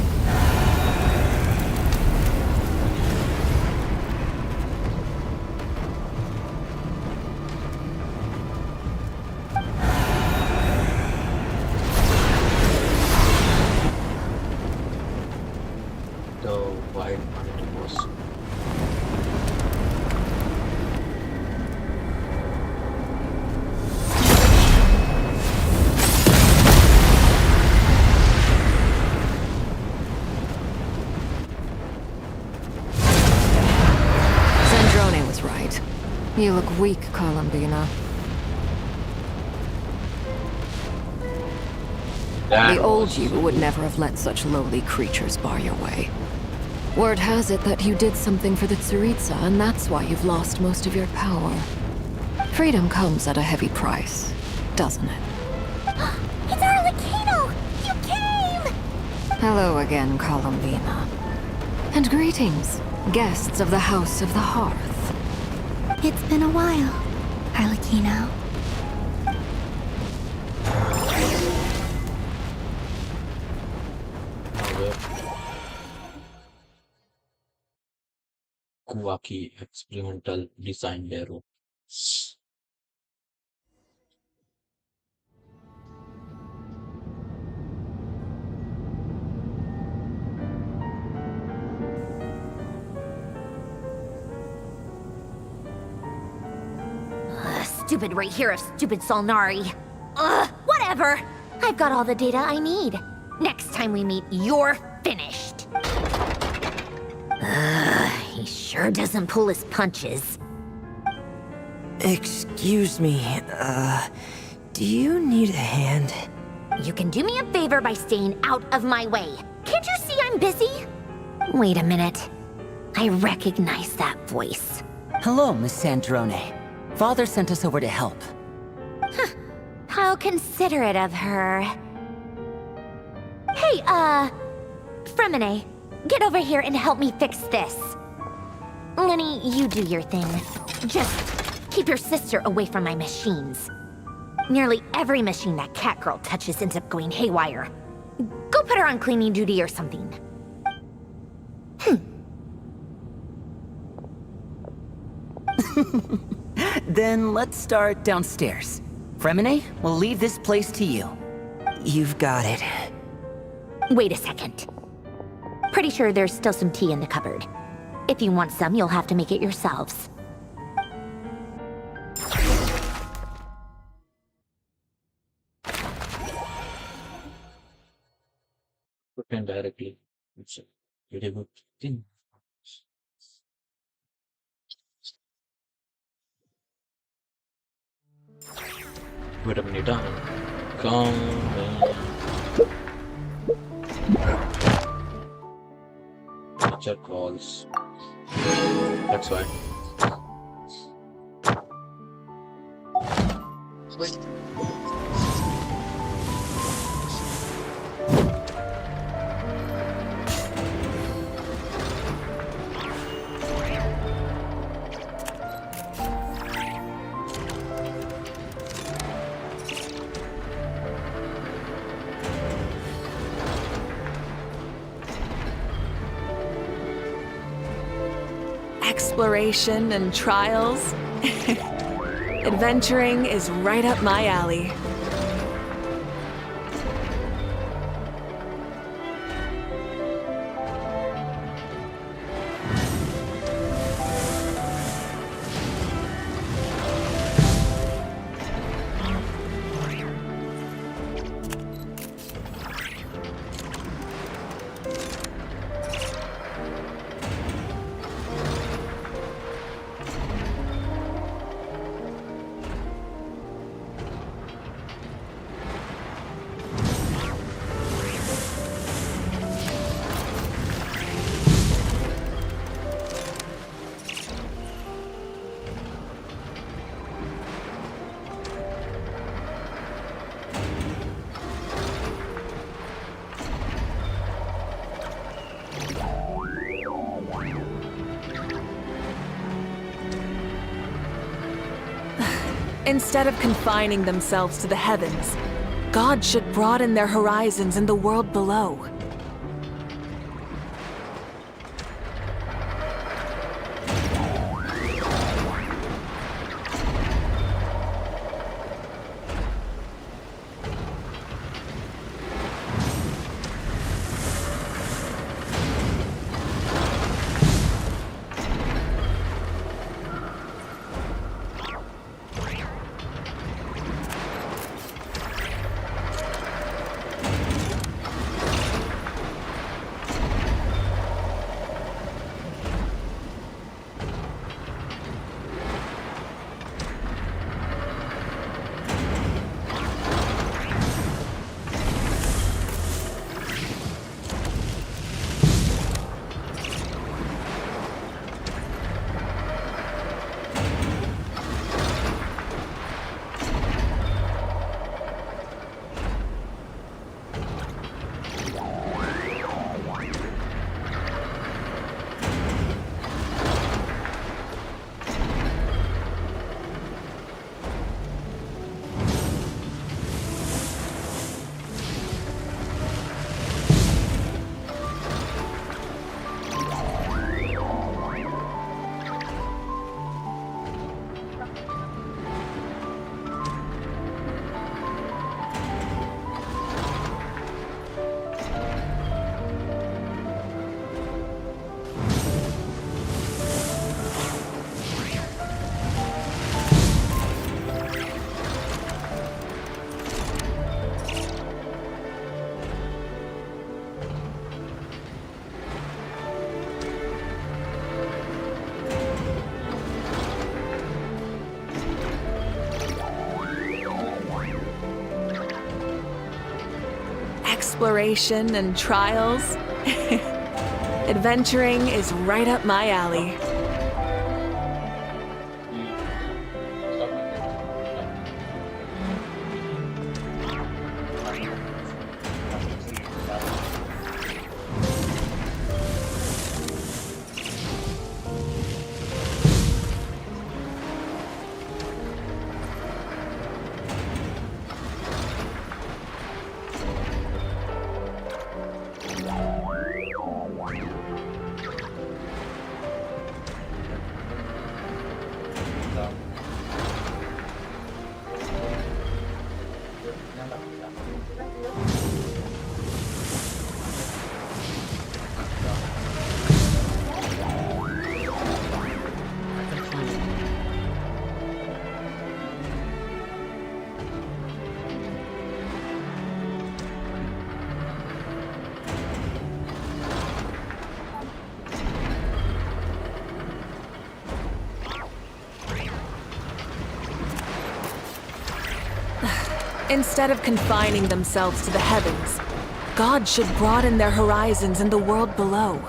You look weak, Columbina. The old you would never have let such lowly creatures bar your way. Word has it that you did something for the Tsaritsa, and that's why you've lost most of your power. Freedom comes at a heavy price, doesn't it? It's Arlecchino! You came! Hello again, Columbina. And greetings, guests of the House of the Hearth. It's been a while, Arlecchino. Kuwaki experimental design arrow. Stupid right here of stupid Solnari. Ugh, whatever. I've got all the data I need. Next time we meet, you're finished. He sure doesn't pull his punches. Excuse me, do you need a hand? You can do me a favor by staying out of my way. Can't you see I'm busy? Wait a minute. I recognize that voice. Hello, Miss Sandrone. Father sent us over to help. How considerate of her. Hey, Fremine, get over here and help me fix this. Lenny, you do your thing. Just keep your sister away from my machines. Nearly every machine that cat girl touches ends up going haywire. Go put her on cleaning duty or something. Then let's start downstairs. Fremine, we'll leave this place to you. You've got it. Wait a second. Pretty sure there's still some tea in the cupboard. If you want some, you'll have to make it yourselves. Put in directly. It's a very good thing. Wait a minute, come Teacher calls. That's why. Wait. Exploration and trials. Adventuring is right up my alley. Instead of confining themselves to the heavens, God should broaden their horizons in the world below. exploration and trials. Adventuring is right up my alley. Instead of confining themselves to the heavens, God should broaden their horizons in the world below.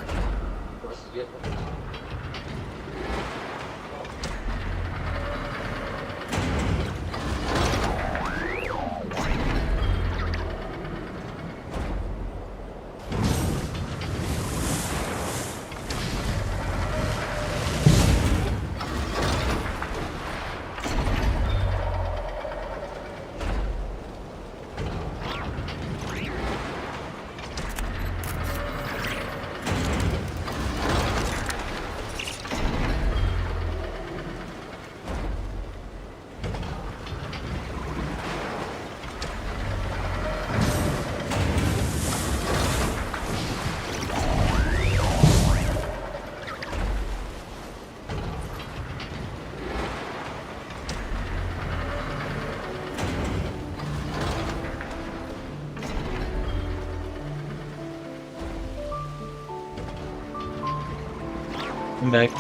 I'm back.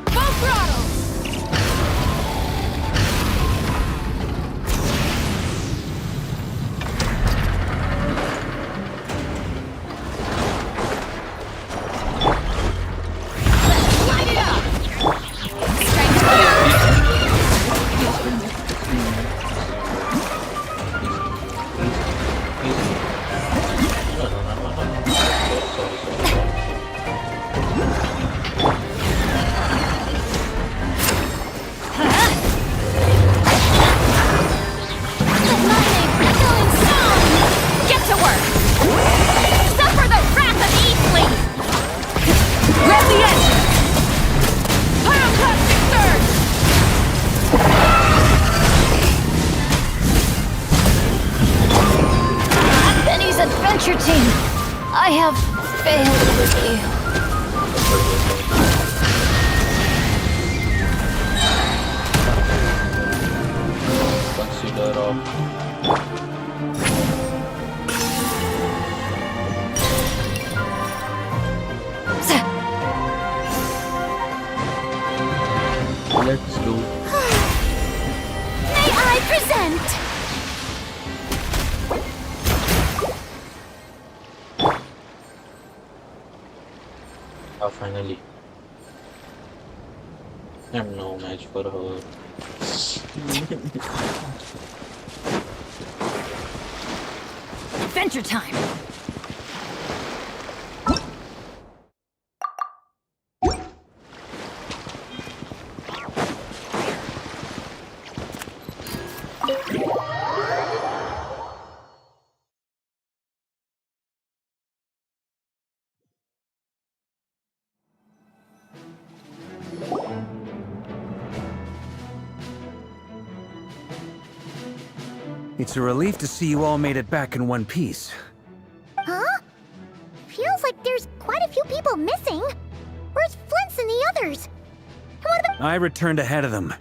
Full throttle! Light it up! Get to work! Suffer the wrath of Eastleaf! Rev the engine! Pyroclastic surge! Benny's adventure team! I have failed with Consider of let's do. May I present? Finally. I'm no match for her. Adventure time! It's a relief to see you all made it back in one piece. Huh? Feels like there's quite a few people missing. Where's Flint's and the others? And what about— I returned ahead of them.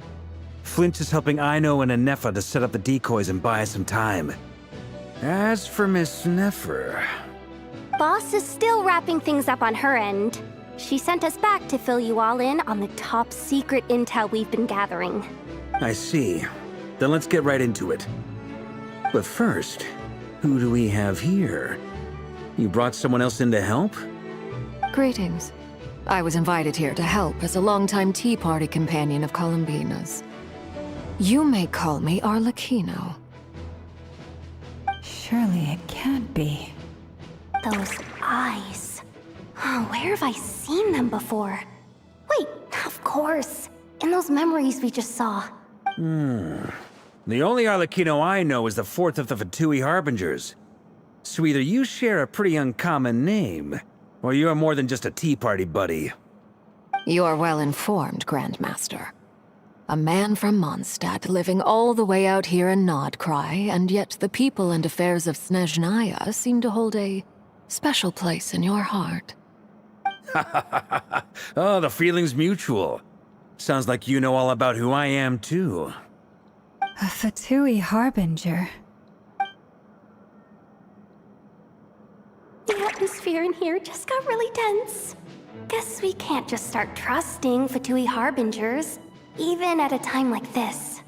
Flint is helping Aino and Anefa to set up the decoys and buy us some time. As for Miss Nefer... Boss is still wrapping things up on her end. She sent us back to fill you all in on the top secret intel we've been gathering. I see. Then let's get right into it. But first, who do we have here? You brought someone else in to help? Greetings. I was invited here to help as a longtime Tea Party companion of Columbina's. You may call me Arlecchino. Surely it can't be. Those eyes. Oh, where have I seen them before? Wait, of course. In those memories we just saw. The only Arlecchino I know is the fourth of the Fatui Harbingers. So either you share a pretty uncommon name, or you're more than just a Tea Party buddy. You're well informed, Grandmaster. A man from Mondstadt living all the way out here in Nodcry, and yet the people and affairs of Snezhnaya seem to hold a special place in your heart. Oh, the feeling's mutual. Sounds like you know all about who I am, too. A Fatui Harbinger. The atmosphere in here just got really tense. Guess we can't just start trusting Fatui Harbingers, even at a time like this.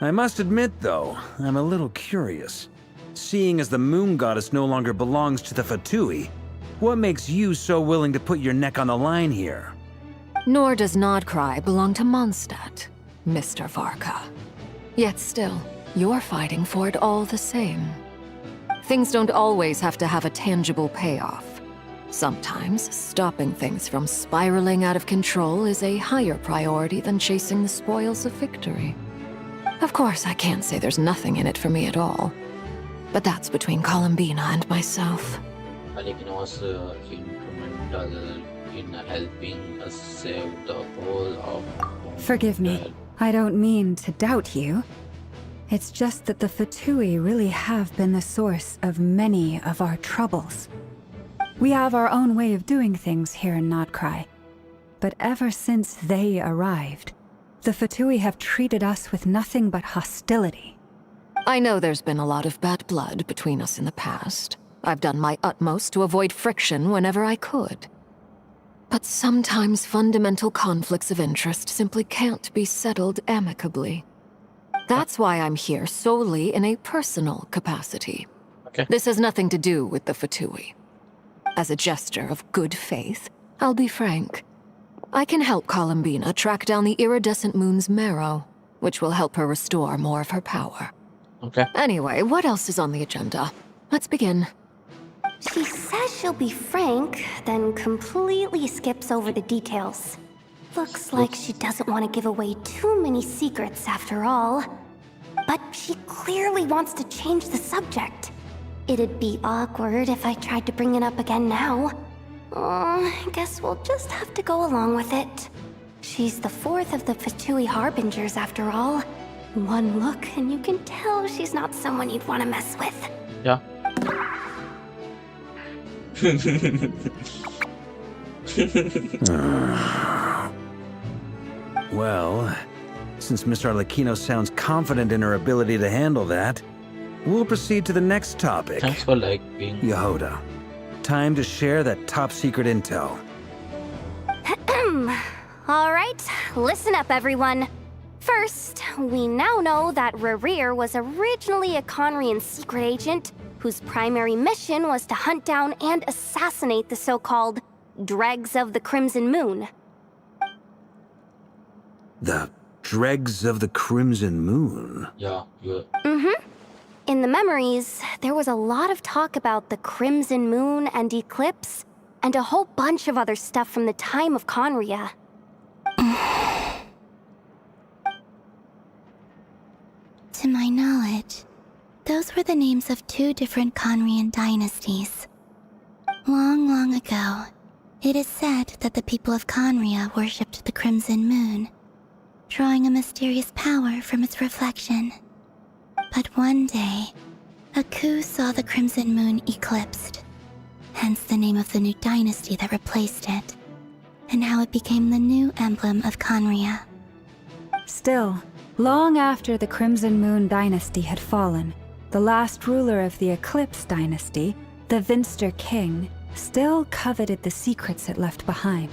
I must admit, though, I'm a little curious. Seeing as the Moon Goddess no longer belongs to the Fatui, what makes you so willing to put your neck on the line here? Nor does Nodcry belong to Mondstadt, Mr. Varka. Yet still, you're fighting for it all the same. Things don't always have to have a tangible payoff. Sometimes, stopping things from spiraling out of control is a higher priority than chasing the spoils of victory. Of course, I can't say there's nothing in it for me at all. But that's between Columbina and myself. Arlecchino was instrumental in helping us save the whole of... Forgive me. I don't mean to doubt you. It's just that the Fatui really have been the source of many of our troubles. We have our own way of doing things here in Nodcry. But ever since they arrived, the Fatui have treated us with nothing but hostility. I know there's been a lot of bad blood between us in the past. I've done my utmost to avoid friction whenever I could. But sometimes fundamental conflicts of interest simply can't be settled amicably. That's why I'm here solely in a personal capacity. Okay. This has nothing to do with the Fatui. As a gesture of good faith, I'll be frank. I can help Columbina track down the iridescent moon's marrow, which will help her restore more of her power. Okay. Anyway, what else is on the agenda? Let's begin. She says she'll be frank, then completely skips over the details. Looks like she doesn't want to give away too many secrets after all. But she clearly wants to change the subject. It'd be awkward if I tried to bring it up again now. I guess we'll just have to go along with it. She's the fourth of the Fatui Harbingers after all. One look and you can tell she's not someone you'd want to mess with. Yeah. Well, since Mr. Arlecchino sounds confident in her ability to handle that, we'll proceed to the next topic. Thanks for being... Yehuda, time to share that top-secret intel. Alright, listen up everyone. First, we now know that Rerir was originally a Conrian secret agent whose primary mission was to hunt down and assassinate the so-called Dregs of the Crimson Moon. The Dregs of the Crimson Moon? Yeah, yeah. In the memories, there was a lot of talk about the Crimson Moon and Eclipse, and a whole bunch of other stuff from the time of Conria. To my knowledge, those were the names of two different Conrian dynasties. Long, long ago, it is said that the people of Conria worshipped the Crimson Moon, drawing a mysterious power from its reflection. But one day, a coup saw the Crimson Moon eclipsed, hence the name of the new dynasty that replaced it, and how it became the new emblem of Conria. Still, long after the Crimson Moon dynasty had fallen, the last ruler of the Eclipse dynasty, the Vinster King, still coveted the secrets it left behind.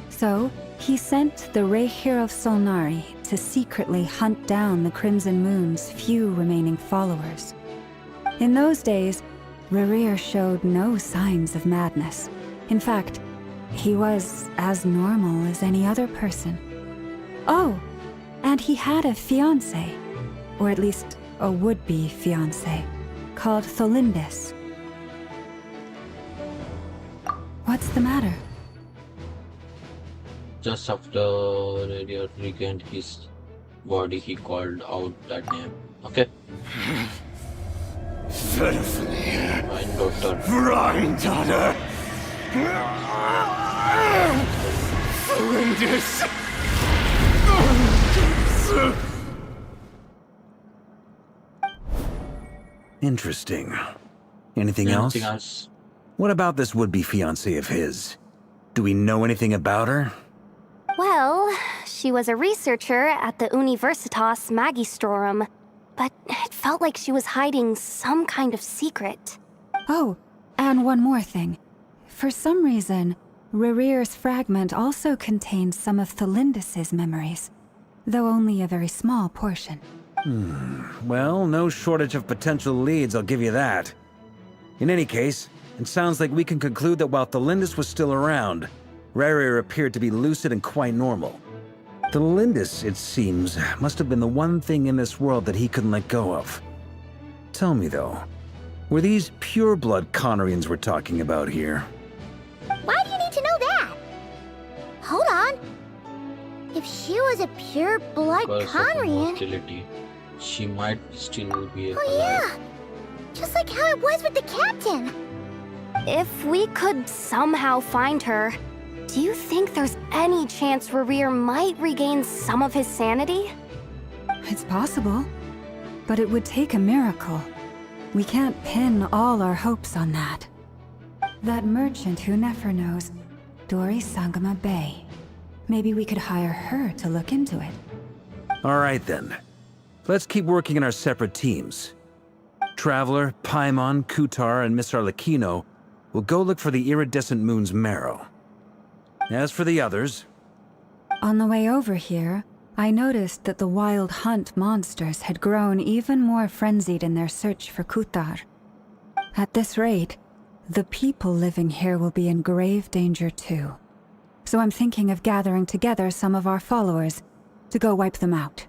So, he sent the Rehir of Solnari to secretly hunt down the Crimson Moon's few remaining followers. In those days, Rerir showed no signs of madness. In fact, he was as normal as any other person. Oh, and he had a fiancé, or at least a would-be fiancé, called Tholindis. What's the matter? Just after Radiant regained his body, he called out that name. Okay? My daughter. Granddaughter! Horrendous! Interesting. Anything else? What about this would-be fiancé of his? Do we know anything about her? Well, she was a researcher at the Universitas Magistrorum, but it felt like she was hiding some kind of secret. Oh, and one more thing. For some reason, Rerir's fragment also contains some of Tholindis' memories, though only a very small portion. Well, no shortage of potential leads, I'll give you that. In any case, it sounds like we can conclude that while Tholindis was still around, Rerir appeared to be lucid and quite normal. Tholindis, it seems, must have been the one thing in this world that he couldn't let go of. Tell me though, were these pure-blood Conorians we're talking about here? Why do you need to know that? Hold on. If she was a pure-blood Because of her Conrian... mortality, she might still be alive. Oh yeah! Just like how it was with the captain! If we could somehow find her, do you think there's any chance Rerir might regain some of his sanity? It's possible, but it would take a miracle. We can't pin all our hopes on that. That merchant who Nefer knows, Dori Sangama Bay. Maybe we could hire her to look into it. All right then. Let's keep working in our separate teams. Traveler, Paimon, Kutar, and Miss Arlecchino will go look for the iridescent moon's marrow. As for the others... On the way over here, I noticed that the wild hunt monsters had grown even more frenzied in their search for Kutar. At this rate, the people living here will be in grave danger too. So I'm thinking of gathering together some of our followers to go wipe them out.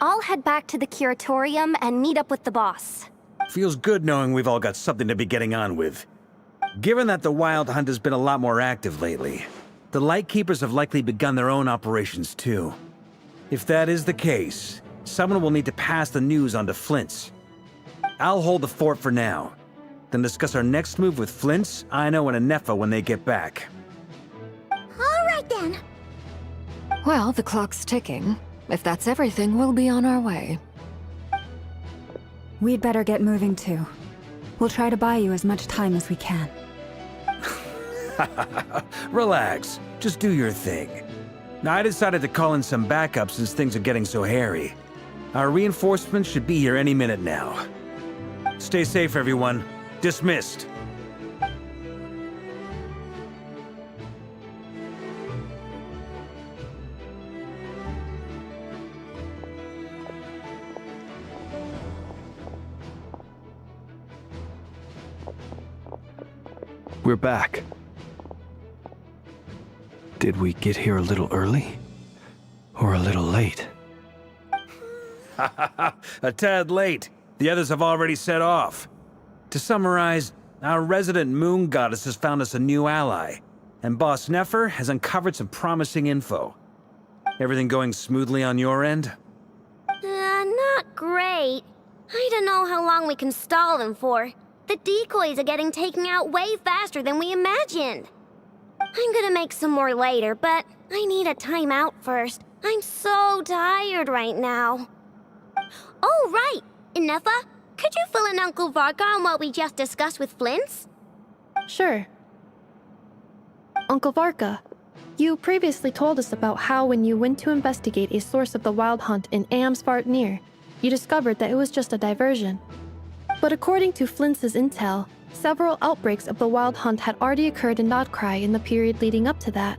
I'll head back to the curatorium and meet up with the boss. Feels good knowing we've all got something to be getting on with. Given that the Wild Hunt has been a lot more active lately, the Lightkeepers have likely begun their own operations too. If that is the case, someone will need to pass the news on to Flint's. I'll hold the fort for now, then discuss our next move with Flint's, Aino, and Anefa when they get back. Alright then. Well, the clock's ticking. If that's everything, we'll be on our way. We'd better get moving too. We'll try to buy you as much time as we can. Relax. Just do your thing. Now, I decided to call in some backup since things are getting so hairy. Our reinforcements should be here any minute now. Stay safe, everyone. Dismissed. We're back. Did we get here a little early? Or a little late? A tad late. The others have already set off. To summarize, our resident moon goddess has found us a new ally, and Boss Nefer has uncovered some promising info. Everything going smoothly on your end? Not great. I don't know how long we can stall them for. The decoys are getting taken out way faster than we imagined. I'm gonna make some more later, but I need a timeout first. I'm so tired right now. Oh, right! Inefa, could you fill in Uncle Varka on what we just discussed with Flint's? Sure. Uncle Varka, you previously told us about how when you went to investigate a source of the Wild Hunt in Amsvartnir, you discovered that it was just a diversion. But according to Flint's intel, several outbreaks of the Wild Hunt had already occurred in Nodcry in the period leading up to that.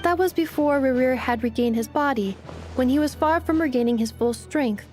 That was before Rerir had regained his body, when he was far from regaining his full strength,